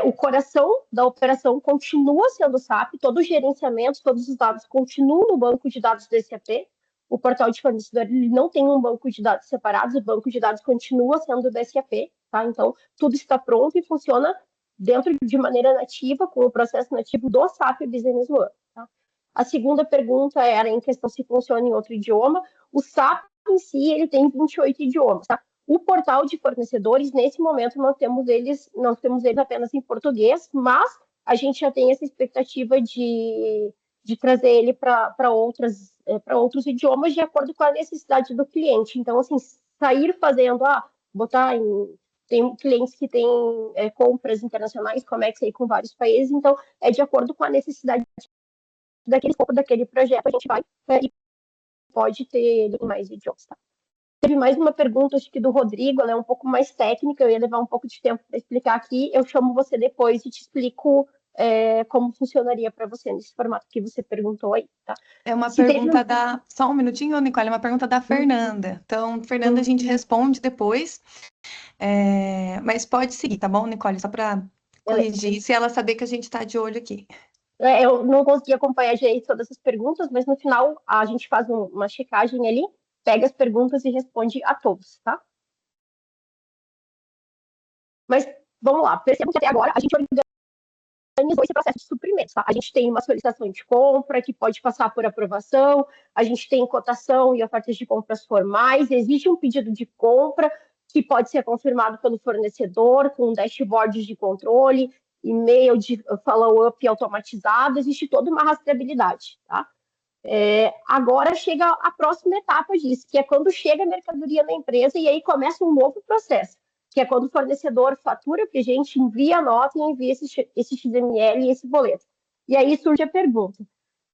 o coração da operação continua sendo o SAP, todo o gerenciamento, todos os dados continuam no banco de dados do SAP. O portal de fornecedor ele não tem um banco de dados separados, o banco de dados continua sendo do SAP, tá? Então, tudo está pronto e funciona dentro de maneira nativa, com o processo nativo do SAP Business One. Tá? A segunda pergunta era em questão se funciona em outro idioma. O SAP em si, ele tem 28 idiomas, tá? O portal de fornecedores, nesse momento, nós temos eles apenas em português, mas a gente já tem essa expectativa de trazer ele para outros idiomas de acordo com a necessidade do cliente. Então, assim, sair fazendo, botar em tem clientes que têm compras internacionais, comex aí com vários países, então é de acordo com a necessidade daquele escopo daquele projeto, a gente vai e pode ter mais idiomas, tá? Teve mais uma pergunta, acho que do Rodrigo, ela é um pouco mais técnica, eu ia levar um pouco de tempo para explicar aqui, eu chamo você depois e te explico como funcionaria para você nesse formato que você perguntou aí, tá? É uma pergunta da... Só um minutinho, Nicole, é uma pergunta da Fernanda. Então, Fernanda, a gente responde depois, mas pode seguir, tá bom, Nicole? Só para corrigir, se ela saber que a gente está de olho aqui. Eu não consegui acompanhar direito todas essas perguntas, mas no final a gente faz uma checagem ali, pega as perguntas e responde a todos, tá? Mas vamos lá, perceba que até agora a gente organizou esse processo de suprimentos, tá? A gente tem uma solicitação de compra que pode passar por aprovação, a gente tem cotação e ofertas de compras formais, existe um pedido de compra que pode ser confirmado pelo fornecedor com dashboards de controle, e-mail de follow-up automatizado, existe toda uma rastreabilidade, tá? Agora chega a próxima etapa disso, que é quando chega a mercadoria na empresa e aí começa um novo processo, que é quando o fornecedor fatura para a gente, envia a nota e envia esse XML e esse boleto. E aí surge a pergunta,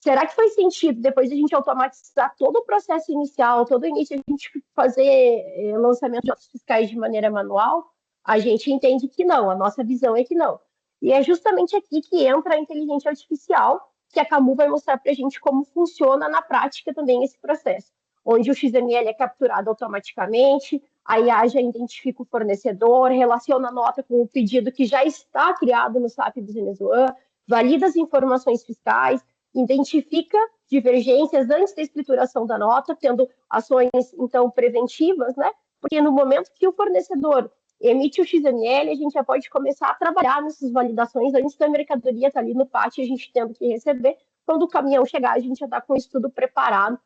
será que faz sentido, depois a gente automatizar todo o processo inicial, todo o início, a gente fazer lançamento de notas fiscais de maneira manual? A gente entende que não, a nossa visão é que não. E é justamente aqui que entra a inteligência artificial, que a Camu vai mostrar para a gente como funciona na prática também esse processo, onde o XML é capturado automaticamente, a IA já identifica o fornecedor, relaciona a nota com o pedido que já está criado no SAP Business One, valida as informações fiscais, identifica divergências antes da escrituração da nota, tendo ações, então, preventivas, né? Porque no momento que o fornecedor emite o XML, a gente já pode começar a trabalhar nessas validações antes da mercadoria estar ali no pátio, a gente tendo que receber. Quando o caminhão chegar, a gente já está com isso tudo preparado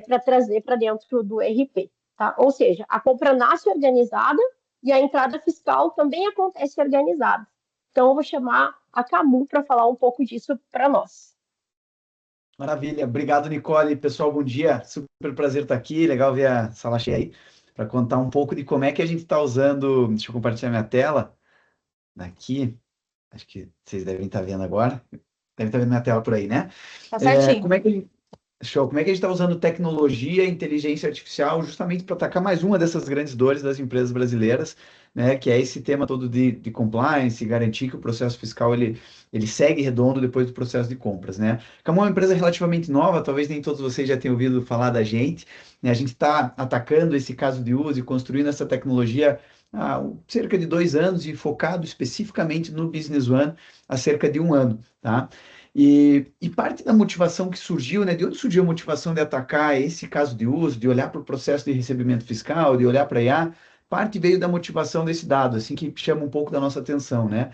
para trazer para dentro do RP. Tá? Ou seja, a compra nasce organizada e a entrada fiscal também acontece organizada. Então, eu vou chamar a Camu para falar um pouco disso para nós. Maravilha, obrigado, Nicole. Pessoal, bom dia. Super prazer estar aqui, legal ver a sala cheia aí, para contar um pouco de como é que a gente está usando. Deixa eu compartilhar minha tela aqui. Acho que vocês devem estar vendo agora. Devem estar vendo minha tela por aí, né? Tá certinho. Como é que a gente está usando tecnologia e inteligência artificial justamente para atacar mais uma dessas grandes dores das empresas brasileiras, né? Que é esse tema todo de compliance, garantir que o processo fiscal ele segue redondo depois do processo de compras, né? Como é uma empresa relativamente nova, talvez nem todos vocês já tenham ouvido falar da gente, né? A gente está atacando esse caso de uso e construindo essa tecnologia há cerca de 2 anos e focado especificamente no Business One há cerca de 1 ano, tá? E parte da motivação que surgiu, né? De onde surgiu a motivação de atacar esse caso de uso, de olhar para o processo de recebimento fiscal, de olhar para a IA, parte veio da motivação desse dado, assim, que chama um pouco da nossa atenção, né?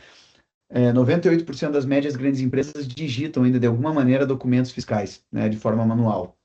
98% das médias grandes empresas digitam ainda de alguma maneira documentos fiscais, né? De forma manual.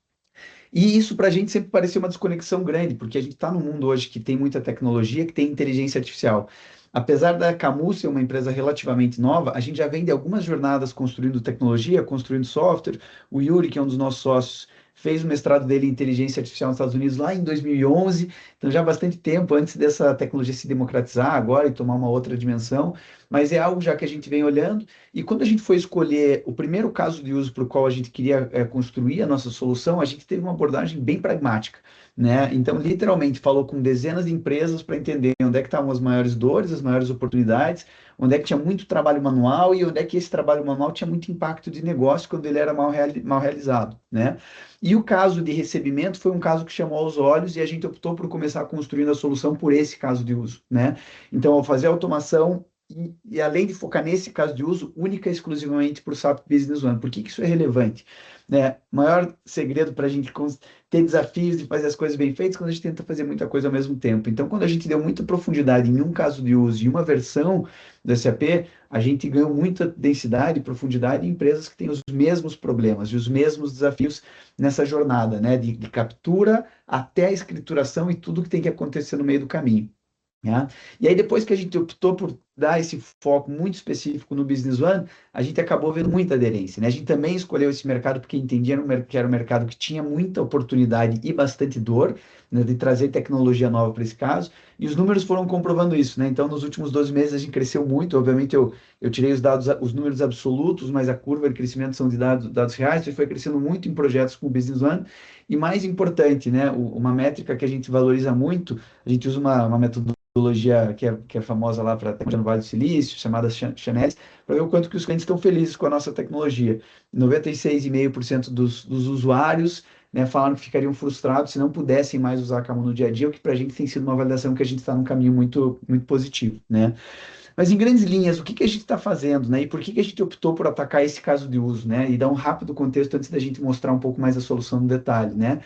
E isso para a gente sempre pareceu uma desconexão grande, porque a gente está num mundo hoje que tem muita tecnologia, que tem inteligência artificial. Apesar da Camu ser uma empresa relativamente nova, a gente já vem de algumas jornadas construindo tecnologia, construindo software. O Yuri, que é um dos nossos sócios, fez o mestrado dele em inteligência artificial nos Estados Unidos lá em 2011, então já há bastante tempo antes dessa tecnologia se democratizar agora e tomar uma outra dimensão, mas é algo já que a gente vem olhando. E quando a gente foi escolher o primeiro caso de uso para o qual a gente queria construir a nossa solução, a gente teve uma abordagem bem pragmática, né? Então, literalmente, falou com dezenas de empresas para entender onde é que estavam as maiores dores, as maiores oportunidades, onde é que tinha muito trabalho manual e onde é que esse trabalho manual tinha muito impacto de negócio quando ele era mal realizado, né? E o caso de recebimento foi um caso que chamou aos olhos e a gente optou por começar construindo a solução por esse caso de uso, né? Então, ao fazer a automação, e além de focar nesse caso de uso, única e exclusivamente para o SAP Business One. Por que isso é relevante? Né? O maior segredo para a gente ter desafios de fazer as coisas bem feitas quando a gente tenta fazer muita coisa ao mesmo tempo. Então, quando a gente deu muita profundidade em um caso de uso e uma versão do SAP, a gente ganhou muita densidade e profundidade em empresas que têm os mesmos problemas e os mesmos desafios nessa jornada, né? De captura até a escrituração e tudo que tem que acontecer no meio do caminho. Né? E aí, depois que a gente optou por dar esse foco muito específico no Business One, a gente acabou vendo muita aderência, né? A gente também escolheu esse mercado porque entendia que era um mercado que tinha muita oportunidade e bastante dor, né, de trazer tecnologia nova para esse caso, e os números foram comprovando isso, né? Então, nos últimos 12 meses a gente cresceu muito, obviamente eu tirei os números absolutos, mas a curva de crescimento são de dados reais, e foi crescendo muito em projetos com o Business One, e mais importante, né, uma métrica que a gente valoriza muito, a gente usa uma metodologia que é famosa lá para no Vale do Silício, chamada Chanes, para ver o quanto que os clientes estão felizes com a nossa tecnologia. 96,5% dos usuários, né, falaram que ficariam frustrados se não pudessem mais usar a Camu no dia a dia, o que para a gente tem sido uma validação que a gente está num caminho muito, muito positivo, né? Mas em grandes linhas, o que a gente está fazendo, né? E por que a gente optou por atacar esse caso de uso, né? E dar um rápido contexto antes da gente mostrar um pouco mais a solução no detalhe, né?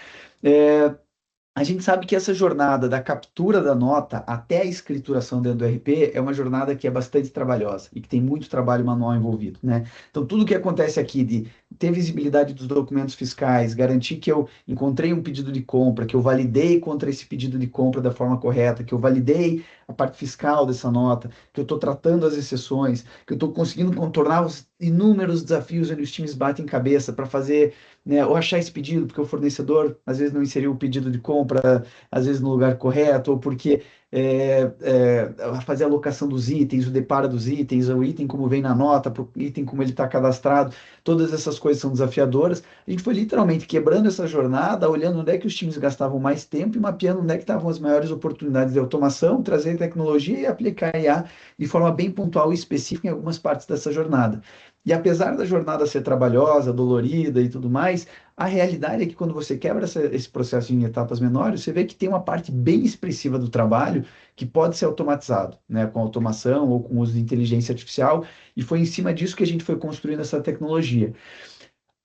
A gente sabe que essa jornada da captura da nota até a escrituração dentro do RP é uma jornada que é bastante trabalhosa e que tem muito trabalho manual envolvido, né? Então, tudo que acontece aqui de ter visibilidade dos documentos fiscais, garantir que eu encontrei um pedido de compra, que eu validei contra esse pedido de compra da forma correta, que eu validei a parte fiscal dessa nota, que eu estou tratando as exceções, que eu estou conseguindo contornar os inúmeros desafios onde os times batem cabeça para fazer, né, ou achar esse pedido, porque o fornecedor às vezes não inseriu o pedido de compra, às vezes no lugar correto, ou porque fazer a alocação dos itens, o deparo dos itens, o item como vem na nota, para o item como ele está cadastrado, todas essas coisas são desafiadoras. A gente foi literalmente quebrando essa jornada, olhando onde é que os times gastavam mais tempo e mapeando onde é que estavam as maiores oportunidades de automação, trazer tecnologia e aplicar IA de forma bem pontual e específica em algumas partes dessa jornada. E apesar da jornada ser trabalhosa, dolorida e tudo mais, a realidade é que quando você quebra esse processo em etapas menores, você vê que tem uma parte bem expressiva do trabalho que pode ser automatizado, né, com automação ou com uso de inteligência artificial, e foi em cima disso que a gente foi construindo essa tecnologia.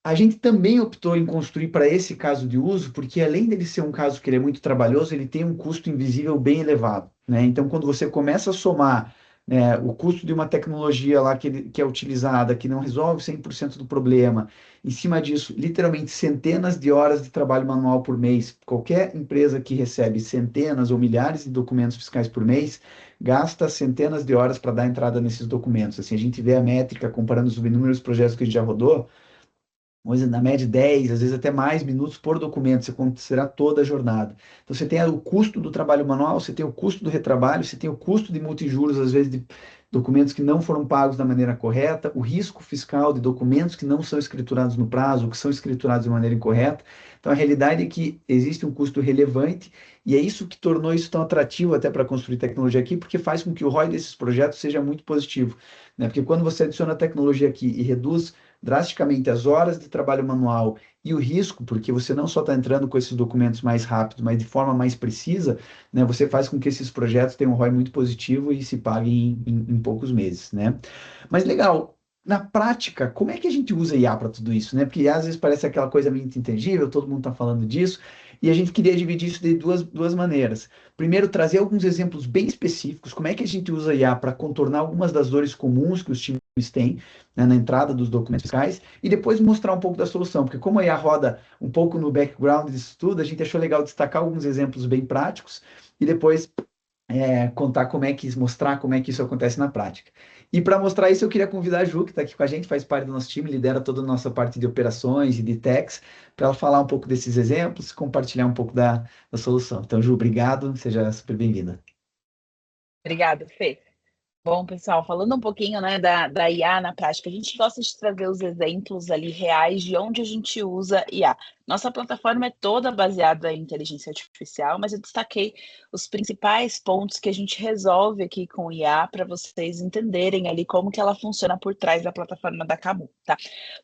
A gente também optou em construir para esse caso de uso, porque além dele ser um caso que ele é muito trabalhoso, ele tem um custo invisível bem elevado, né? Então, quando você começa a somar, né, o custo de uma tecnologia lá que é utilizada, que não resolve 100% do problema, em cima disso, literalmente centenas de horas de trabalho manual por mês, qualquer empresa que recebe centenas ou milhares de documentos fiscais por mês, gasta centenas de horas para dar entrada nesses documentos. Assim, a gente vê a métrica comparando os inúmeros projetos que a gente já rodou, na média 10, às vezes até mais minutos por documento, você considerar toda a jornada. Então você tem o custo do trabalho manual, você tem o custo do retrabalho, você tem o custo de multijuros, às vezes de documentos que não foram pagos da maneira correta, o risco fiscal de documentos que não são escriturados no prazo, ou que são escriturados de maneira incorreta. Então a realidade é que existe um custo relevante e é isso que tornou isso tão atrativo até para construir tecnologia aqui, porque faz com que o ROI desses projetos seja muito positivo, né? Porque quando você adiciona tecnologia aqui e reduz drasticamente as horas de trabalho manual e o risco, porque você não só está entrando com esses documentos mais rápido, mas de forma mais precisa, né, você faz com que esses projetos tenham um ROI muito positivo e se paguem em poucos meses, né? Mas legal, na prática, como é que a gente usa IA para tudo isso, né? Porque às vezes parece aquela coisa meio intangível, todo mundo está falando disso, e a gente queria dividir isso de duas maneiras. Primeiro, trazer alguns exemplos bem específicos, como é que a gente usa IA para contornar algumas das dores comuns que os times têm, né, na entrada dos documentos fiscais, e depois mostrar um pouco da solução, porque como a IA roda um pouco no background disso tudo, a gente achou legal destacar alguns exemplos bem práticos e depois contar mostrar como é que isso acontece na prática. E para mostrar isso, eu queria convidar a Ju, que está aqui com a gente, faz parte do nosso time, lidera toda a nossa parte de operações e de techs, para ela falar um pouco desses exemplos, compartilhar um pouco da solução. Então, Ju, obrigado, seja super bem-vinda. Obrigada, Fê. Bom, pessoal, falando um pouquinho, né, da IA na prática, a gente gosta de trazer os exemplos ali reais de onde a gente usa IA. Nossa plataforma é toda baseada em inteligência artificial, mas eu destaquei os principais pontos que a gente resolve aqui com IA para vocês entenderem ali como que ela funciona por trás da plataforma da Camu, tá?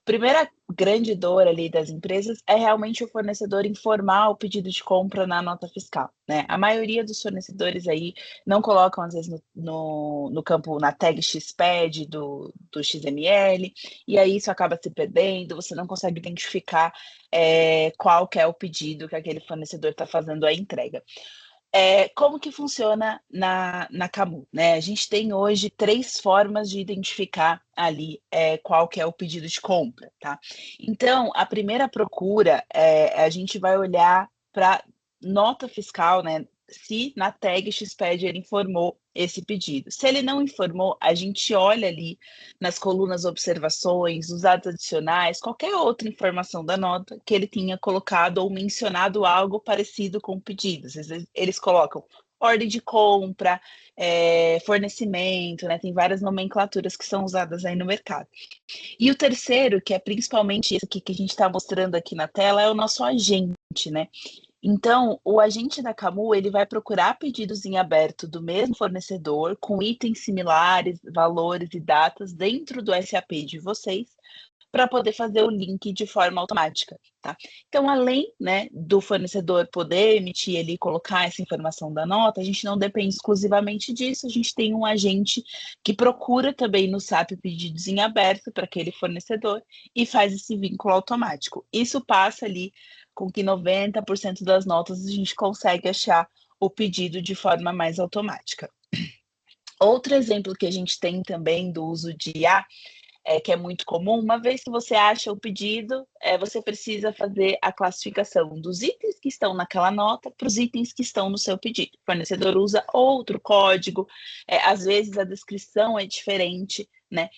Primeira grande dor ali das empresas é realmente o fornecedor informar o pedido de compra na nota fiscal, né? A maioria dos fornecedores aí não colocam, às vezes, no campo, na tag XPED do XML, e aí isso acaba se perdendo, você não consegue identificar qual que é o pedido que aquele fornecedor está fazendo a entrega. Como que funciona na Camu, né? A gente tem hoje 3 formas de identificar ali qual que é o pedido de compra, tá? Então, a primeira procura, a gente vai olhar para nota fiscal, né? se na tag XPED ele informou esse pedido. Se ele não informou, a gente olha ali nas colunas observações, os dados adicionais, qualquer outra informação da nota que ele tenha colocado ou mencionado algo parecido com o pedido. Às vezes eles colocam ordem de compra, fornecimento, né? Tem várias nomenclaturas que são usadas aí no mercado. E o terceiro, que é principalmente esse aqui que a gente está mostrando aqui na tela, é o nosso agente, né? Então, o agente da Camu, ele vai procurar pedidos em aberto do mesmo fornecedor, com itens similares, valores e datas dentro do SAP de vocês, para poder fazer o link de forma automática, tá? Então, além, né, do fornecedor poder emitir ali, colocar essa informação da nota, a gente não depende exclusivamente disso, a gente tem um agente que procura também no SAP pedidos em aberto para aquele fornecedor e faz esse vínculo automático. Isso passa ali com que 90% das notas a gente consegue achar o pedido de forma mais automática. Outro exemplo que a gente tem também do uso de IA, que é muito comum, uma vez que você acha o pedido, você precisa fazer a classificação dos itens que estão naquela nota para os itens que estão no seu pedido. O fornecedor usa outro código, às vezes a descrição é diferente, né?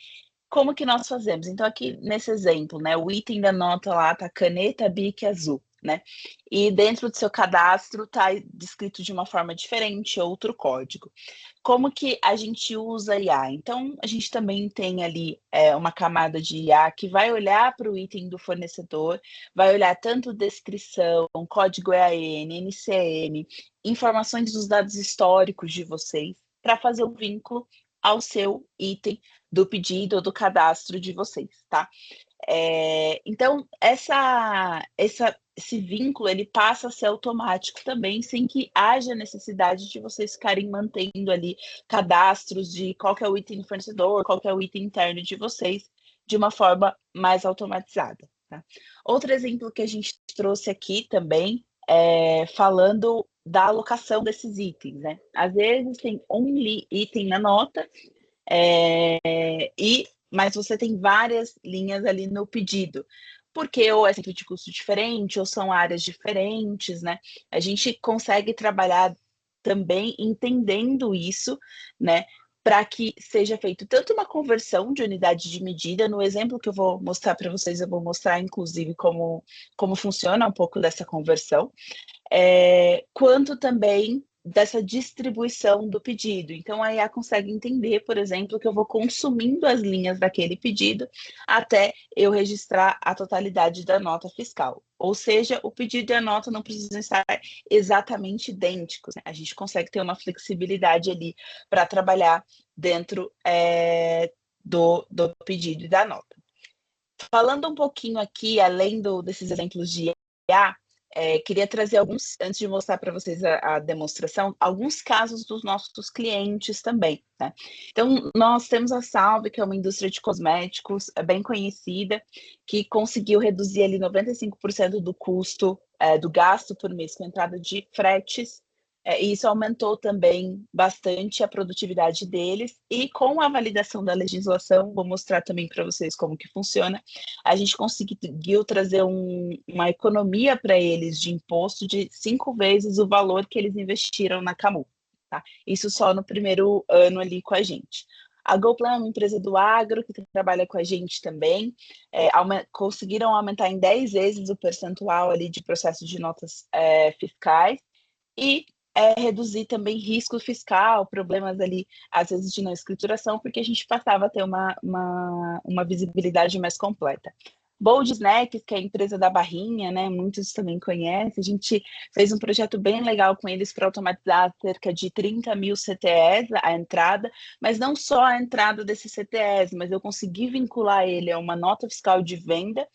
Como que nós fazemos? Então, aqui nesse exemplo, né, o item da nota lá está caneta Bic azul, né? E dentro do seu cadastro está descrito de uma forma diferente, outro código. Como que a gente usa IA? Então, a gente também tem ali uma camada de IA que vai olhar para o item do fornecedor, vai olhar tanto descrição, código EAN, NCN, informações dos dados históricos de vocês, para fazer o vínculo ao seu item do pedido ou do cadastro de vocês, tá? Então, esse vínculo, ele passa a ser automático também, sem que haja necessidade de vocês ficarem mantendo ali cadastros de qual que é o item do fornecedor, qual que é o item interno de vocês, de uma forma mais automatizada, tá? Outro exemplo que a gente trouxe aqui também, falando da alocação desses itens, né? Às vezes tem um item na nota, mas você tem várias linhas ali no pedido, porque ou é centro de custo diferente, ou são áreas diferentes, né? A gente consegue trabalhar também entendendo isso, né? Para que seja feito tanto uma conversão de unidade de medida, no exemplo que eu vou mostrar para vocês, eu vou mostrar, inclusive, como funciona um pouco dessa conversão, quanto também dessa distribuição do pedido. Então, a IA consegue entender, por exemplo, que eu vou consumindo as linhas daquele pedido até eu registrar a totalidade da nota fiscal. Ou seja, o pedido e a nota não precisam estar exatamente idênticos, né? A gente consegue ter uma flexibilidade ali para trabalhar dentro do pedido e da nota. Falando um pouquinho aqui, além desses exemplos de IA, queria trazer alguns, antes de mostrar para vocês a demonstração, alguns casos dos nossos clientes também, né? Então, nós temos a Salve, que é uma indústria de cosméticos bem conhecida, que conseguiu reduzir ali 95% do custo, do gasto por mês com a entrada de fretes, e isso aumentou também bastante a produtividade deles, e com a validação da legislação, vou mostrar também para vocês como que funciona, a gente conseguiu trazer uma economia para eles de imposto de 5 vezes o valor que eles investiram na Camu, tá? Isso só no primeiro ano ali com a gente. A GoPlan é uma empresa do agro que trabalha com a gente também, conseguiram aumentar em 10 vezes o percentual ali de processo de notas fiscais, e reduzir também risco fiscal, problemas ali, às vezes, de não escrituração, porque a gente passava a ter uma visibilidade mais completa. Bold Snacks, que é a empresa da barrinha, né? Muitos também conhecem. A gente fez um projeto bem legal com eles para automatizar cerca de 30 mil CTEs a entrada, mas não só a entrada desses CTEs, mas eu consegui vincular ele a uma nota fiscal de venda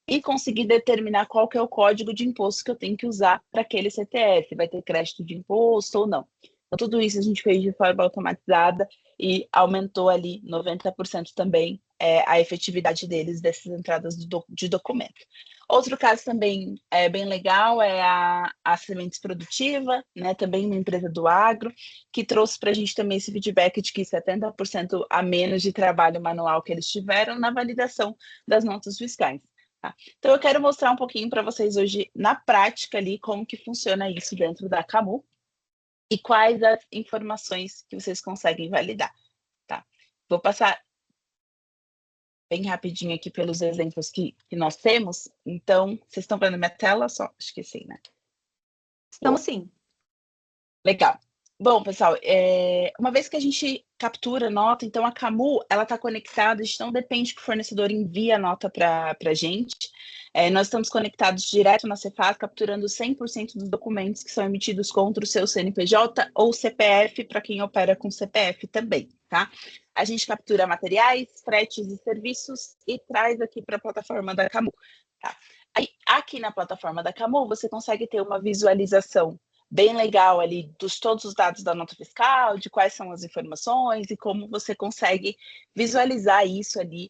e conseguir determinar qual que é o código de imposto que eu tenho que usar para aquele CTF, vai ter crédito de imposto ou não. Então, tudo isso a gente fez de forma automatizada e aumentou ali 90% também a efetividade deles dessas entradas de documento. Outro caso também bem legal é a Sementes Produtiva, né, também uma empresa do agro, que trouxe para a gente também esse feedback de que 70% a menos de trabalho manual que eles tiveram na validação das notas fiscais. Então, eu quero mostrar um pouquinho para vocês hoje, na prática ali, como que funciona isso dentro da Camu. e quais as informações que vocês conseguem validar, tá? Vou passar bem rapidinho aqui pelos exemplos que nós temos. Então, vocês estão vendo minha tela? Só acho que sim, né? Estamos sim. Legal. Bom, pessoal, uma vez que a gente captura a nota, então a Camu, ela está conectada, a gente não depende que o fornecedor envie a nota para a gente. Nós estamos conectados direto na Cefaz, capturando 100% dos documentos que são emitidos contra o seu CNPJ ou CPF, para quem opera com CPF também, tá? A gente captura materiais, fretes e serviços e traz aqui para a plataforma da Camu, tá? Aí, aqui na plataforma da Camu, você consegue ter uma visualização bem legal ali dos todos os dados da nota fiscal, de quais são as informações e como você consegue visualizar isso ali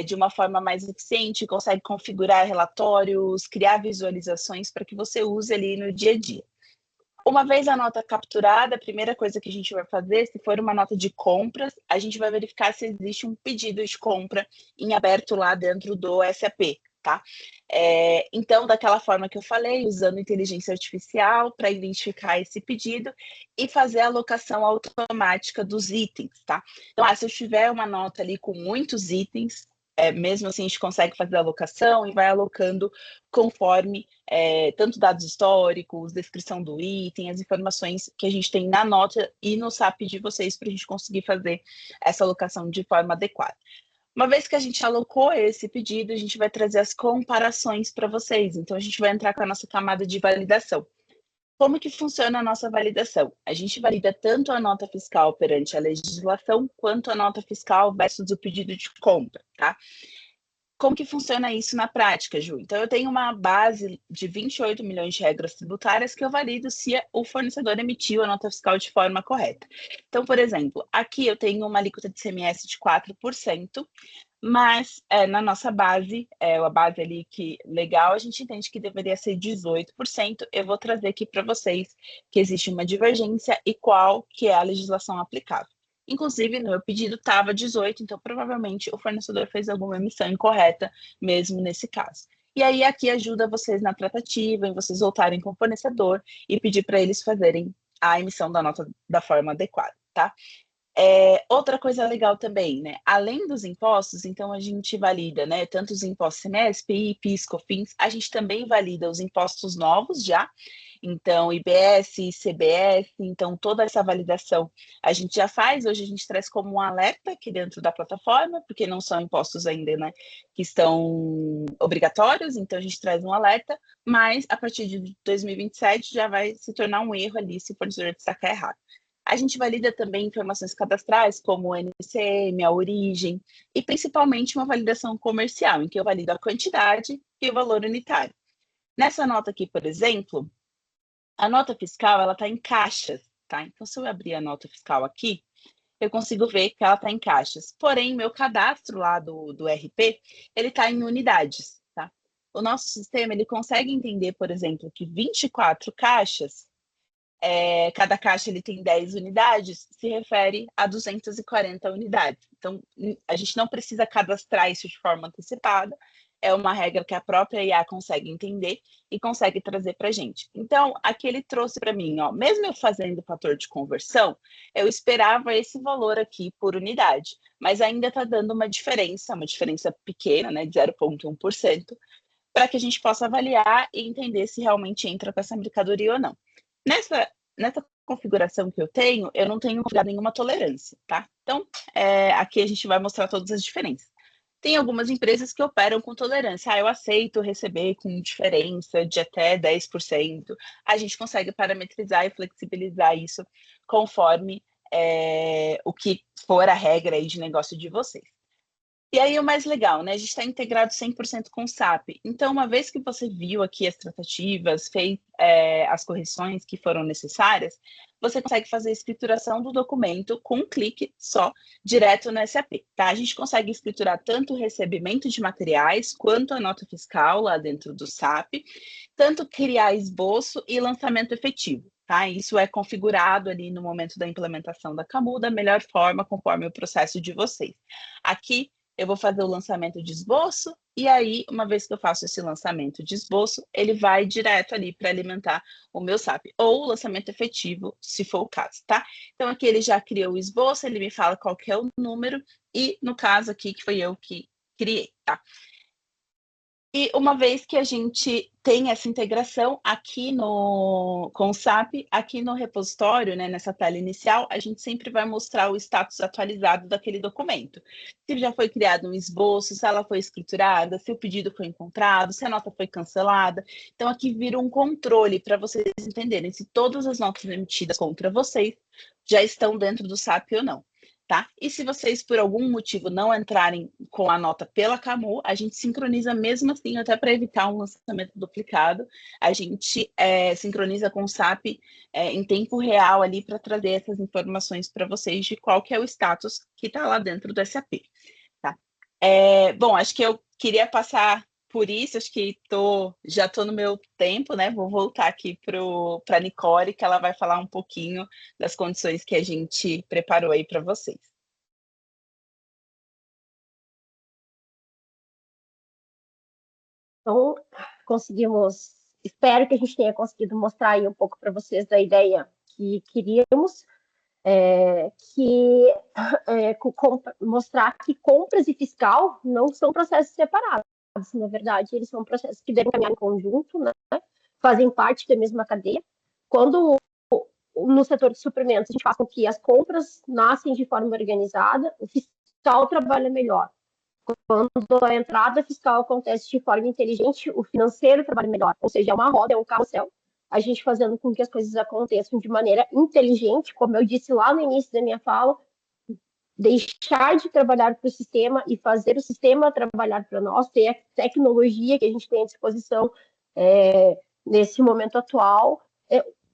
de uma forma mais eficiente, consegue configurar relatórios, criar visualizações para que você use ali no dia a dia. Uma vez a nota capturada, a primeira coisa que a gente vai fazer, se for uma nota de compras, a gente vai verificar se existe um pedido de compra em aberto lá dentro do SAP, tá? Então, daquela forma que eu falei, usando inteligência artificial para identificar esse pedido e fazer a alocação automática dos itens, tá? Então, se eu tiver uma nota ali com muitos itens, mesmo assim a gente consegue fazer a alocação e vai alocando conforme tanto dados históricos, descrição do item, as informações que a gente tem na nota e no SAP de vocês para a gente conseguir fazer essa alocação de forma adequada. Uma vez que a gente alocou esse pedido, a gente vai trazer as comparações para vocês. Então, a gente vai entrar com a nossa camada de validação. Como que funciona a nossa validação? A gente valida tanto a nota fiscal perante a legislação, quanto a nota fiscal versus o pedido de compra, tá? Como que funciona isso na prática, Ju? Então, eu tenho uma base de 28 milhões de regras tributárias que eu valido se o fornecedor emitiu a nota fiscal de forma correta. Então, por exemplo, aqui eu tenho uma alíquota de ICMS de 4%, mas na nossa base, a base ali que legal, a gente entende que deveria ser 18%. Eu vou trazer aqui para vocês que existe uma divergência e qual que é a legislação aplicável. Inclusive, no meu pedido estava 18, então provavelmente o fornecedor fez alguma emissão incorreta, mesmo nesse caso. E aí, aqui ajuda vocês na tratativa, em vocês voltarem com o fornecedor e pedir para eles fazerem a emissão da nota da forma adequada, tá? Outra coisa legal também, né? Além dos impostos, então a gente valida, né? Tanto os impostos CMS, PIS, COFINS, a gente também valida os impostos novos já. Então, IBS, CBS, então toda essa validação a gente já faz. Hoje a gente traz como um alerta aqui dentro da plataforma, porque não são impostos ainda, né? Que estão obrigatórios, então a gente traz um alerta, mas a partir de 2027 já vai se tornar um erro ali se o fornecedor destacar errado. A gente valida também informações cadastrais, como o NCM, a origem, e principalmente uma validação comercial, em que eu valido a quantidade e o valor unitário. Nessa nota aqui, por exemplo, a nota fiscal, ela está em caixas, tá? Então, se eu abrir a nota fiscal aqui, eu consigo ver que ela está em caixas. Porém, meu cadastro lá do RP, ele está em unidades, tá? O nosso sistema, ele consegue entender, por exemplo, que 24 caixas, cada caixa ele tem 10 unidades, se refere a 240 unidades. Então, a gente não precisa cadastrar isso de forma antecipada, é uma regra que a própria IA consegue entender e consegue trazer para a gente. Então, aqui ele trouxe para mim, ó, mesmo eu fazendo o fator de conversão, eu esperava esse valor aqui por unidade, mas ainda está dando uma diferença pequena, né, de 0,1%, para que a gente possa avaliar e entender se realmente entra com essa mercadoria ou não. Nessa configuração que eu não tenho nenhuma tolerância, tá? Então, aqui a gente vai mostrar todas as diferenças. Tem algumas empresas que operam com tolerância. Eu aceito receber com diferença de até 10%. A gente consegue parametrizar e flexibilizar isso conforme o que for a regra aí de negócio de vocês. E aí o mais legal, né? A gente está integrado 100% com o SAP. Então, uma vez que você viu aqui as tratativas, fez as correções que foram necessárias, você consegue fazer a escrituração do documento com um clique só, direto no SAP, tá? A gente consegue escriturar tanto o recebimento de materiais, quanto a nota fiscal lá dentro do SAP, tanto criar esboço e lançamento efetivo. Tá? Isso é configurado ali no momento da implementação da Camu da melhor forma, conforme o processo de vocês. Aqui, eu vou fazer o lançamento de esboço, e aí, uma vez que eu faço esse lançamento de esboço, ele vai direto ali para alimentar o meu SAP, ou o lançamento efetivo, se for o caso, tá? Então, aqui ele já criou o esboço, ele me fala qual que é o número, e no caso aqui, que foi eu que criei, tá? E uma vez que a gente tem essa integração aqui com o SAP, aqui no repositório, né, nessa tela inicial, a gente sempre vai mostrar o status atualizado daquele documento. Se já foi criado um esboço, se ela foi escriturada, se o pedido foi encontrado, se a nota foi cancelada. Então, aqui vira um controle para vocês entenderem se todas as notas emitidas contra vocês já estão dentro do SAP ou não. Tá? E se vocês, por algum motivo, não entrarem com a nota pela Camu, a gente sincroniza mesmo assim, até para evitar um lançamento duplicado. A gente sincroniza com o SAP em tempo real ali para trazer essas informações para vocês de qual que é o status que está lá dentro do SAP. Tá? Bom, acho que eu queria passar por isso, acho que já estou no meu tempo, né? Vou voltar aqui para a Nicole, que ela vai falar um pouquinho das condições que a gente preparou aí para vocês. Então, espero que a gente tenha conseguido mostrar aí um pouco para vocês da ideia que queríamos, mostrar que compras e fiscal não são processos separados. Na verdade, eles são processos que devem caminhar em conjunto, né? Fazem parte da mesma cadeia. Quando no setor de suprimentos a gente faz com que as compras nascem de forma organizada, o fiscal trabalha melhor. Quando a entrada fiscal acontece de forma inteligente, o financeiro trabalha melhor. Ou seja, é uma roda, é um carrossel. A gente fazendo com que as coisas aconteçam de maneira inteligente, como eu disse lá no início da minha fala, deixar de trabalhar para o sistema e fazer o sistema trabalhar para nós, ter a tecnologia que a gente tem à disposição nesse momento atual,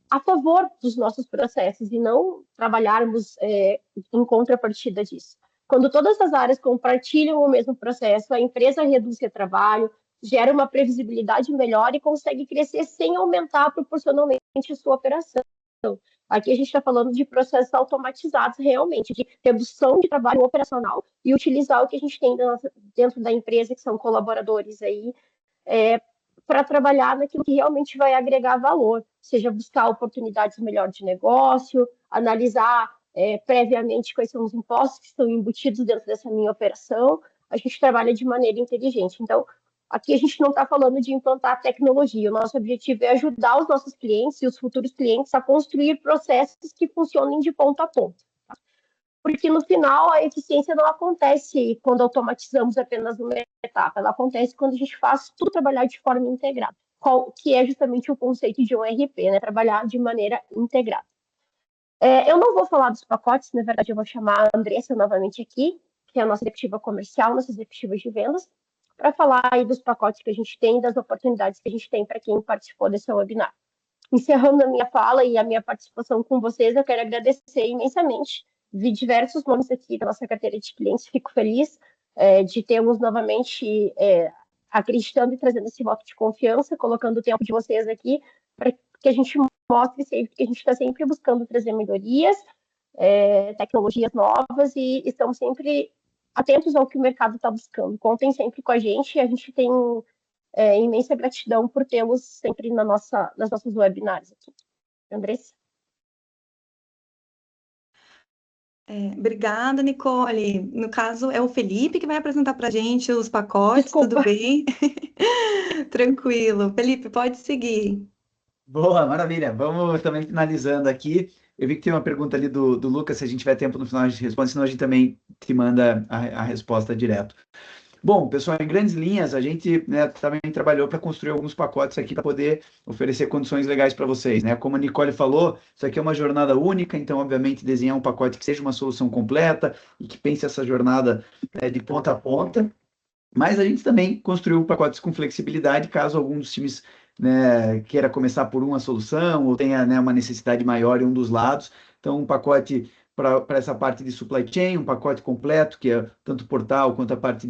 a favor dos nossos processos e não trabalharmos em contrapartida disso. Quando todas as áreas compartilham o mesmo processo, a empresa reduz seu trabalho, gera uma previsibilidade melhor e consegue crescer sem aumentar proporcionalmente a sua operação. Aqui a gente está falando de processos automatizados realmente, de redução de trabalho operacional e utilizar o que a gente tem dentro da empresa, que são colaboradores aí, para trabalhar naquilo que realmente vai agregar valor, seja buscar oportunidades melhor de negócio, analisar previamente quais são os impostos que estão embutidos dentro dessa minha operação. A gente trabalha de maneira inteligente. Então, aqui a gente não está falando de implantar tecnologia. O nosso objetivo é ajudar os nossos clientes e os futuros clientes a construir processos que funcionem de ponta a ponta. Porque, no final, a eficiência não acontece quando automatizamos apenas uma etapa. Ela acontece quando a gente faz tudo trabalhar de forma integrada, que é justamente o conceito de um RP, né? Trabalhar de maneira integrada. Eu não vou falar dos pacotes, na verdade, eu vou chamar a Andressa novamente aqui, que é a nossa executiva comercial, nossa executiva de vendas, para falar aí dos pacotes que a gente tem, das oportunidades que a gente tem para quem participou desse webinar. Encerrando a minha fala e a minha participação com vocês, eu quero agradecer imensamente. Vi diversos nomes aqui da nossa carteira de clientes, fico feliz de termos novamente acreditando e trazendo esse voto de confiança, colocando o tempo de vocês aqui, para que a gente mostre sempre que a gente está sempre buscando trazer melhorias, tecnologias novas e estamos sempre atentos ao que o mercado está buscando. Contem sempre com a gente tem imensa gratidão por tê-los sempre nas nossas webinars aqui. Andressa? Obrigada, Nicole. No caso, é o Felipe que vai apresentar para a gente os pacotes, Desculpa. Tudo bem? Tranquilo. Felipe, pode seguir. Boa, maravilha. Vamos também finalizando aqui. Eu vi que tem uma pergunta ali do Lucas, se a gente tiver tempo no final a gente responde, senão a gente também te manda a resposta direto. Bom, pessoal, em grandes linhas, a gente também trabalhou para construir alguns pacotes aqui para poder oferecer condições legais para vocês, né? Como a Nicole falou, isso aqui é uma jornada única, então, obviamente, desenhar um pacote que seja uma solução completa e que pense essa jornada de ponta a ponta. Mas a gente também construiu pacotes com flexibilidade, caso algum dos times queira começar por uma solução ou tenha uma necessidade maior em um dos lados. Então, um pacote para essa parte de supply chain, um pacote completo, que é tanto o portal quanto a parte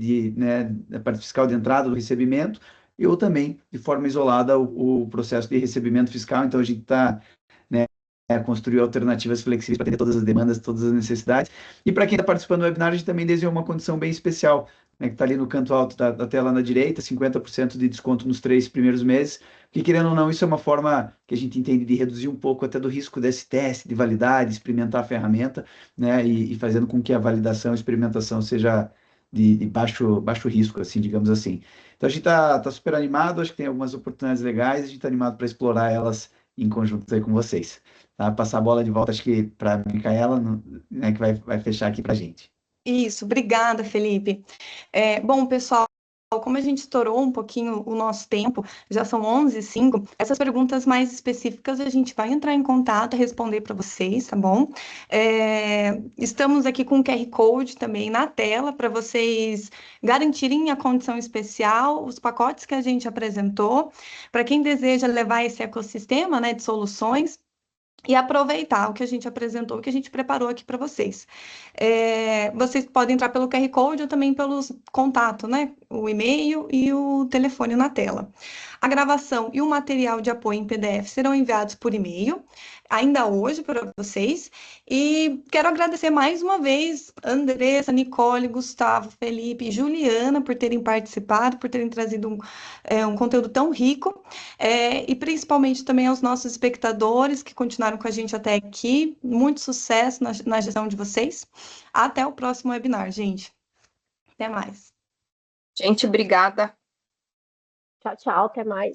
a parte fiscal de entrada, do recebimento, ou também, de forma isolada, o processo de recebimento fiscal. Então, a gente está construir alternativas flexíveis para atender todas as demandas, todas as necessidades. E para quem está participando do webinar, a gente também desenhou uma condição bem especial, né, que está ali no canto alto da tela na direita, 50% de desconto nos 3 primeiros meses, porque querendo ou não, isso é uma forma que a gente entende de reduzir um pouco até do risco desse teste, de validade, experimentar a ferramenta, né, e fazendo com que a validação e experimentação seja de baixo risco, assim, digamos assim. Então a gente tá super animado, acho que tem algumas oportunidades legais, a gente está animado para explorar elas em conjunto aí com vocês. Tá? Passar a bola de volta, acho que para a Micaela, né, que vai fechar aqui para a gente. Isso, obrigada, Felipe. Bom, pessoal, como a gente estourou um pouquinho o nosso tempo, já são 11h05, essas perguntas mais específicas a gente vai entrar em contato e responder para vocês, tá bom? Estamos aqui com o QR Code também na tela para vocês garantirem a condição especial, os pacotes que a gente apresentou, para quem deseja levar esse ecossistema, né, de soluções, e aproveitar o que a gente apresentou, o que a gente preparou aqui para vocês. Vocês podem entrar pelo QR Code ou também pelos contatos, né? O e-mail e o telefone na tela. A gravação e o material de apoio em PDF serão enviados por e-mail, ainda hoje para vocês. E quero agradecer mais uma vez Andressa, Nicole, Gustavo, Felipe e Juliana por terem participado, por terem trazido um conteúdo tão rico. E principalmente também aos nossos espectadores que continuaram com a gente até aqui. Muito sucesso na gestão de vocês. Até o próximo webinar, gente. Até mais. Gente, obrigada. Tchau, tchau, até mais.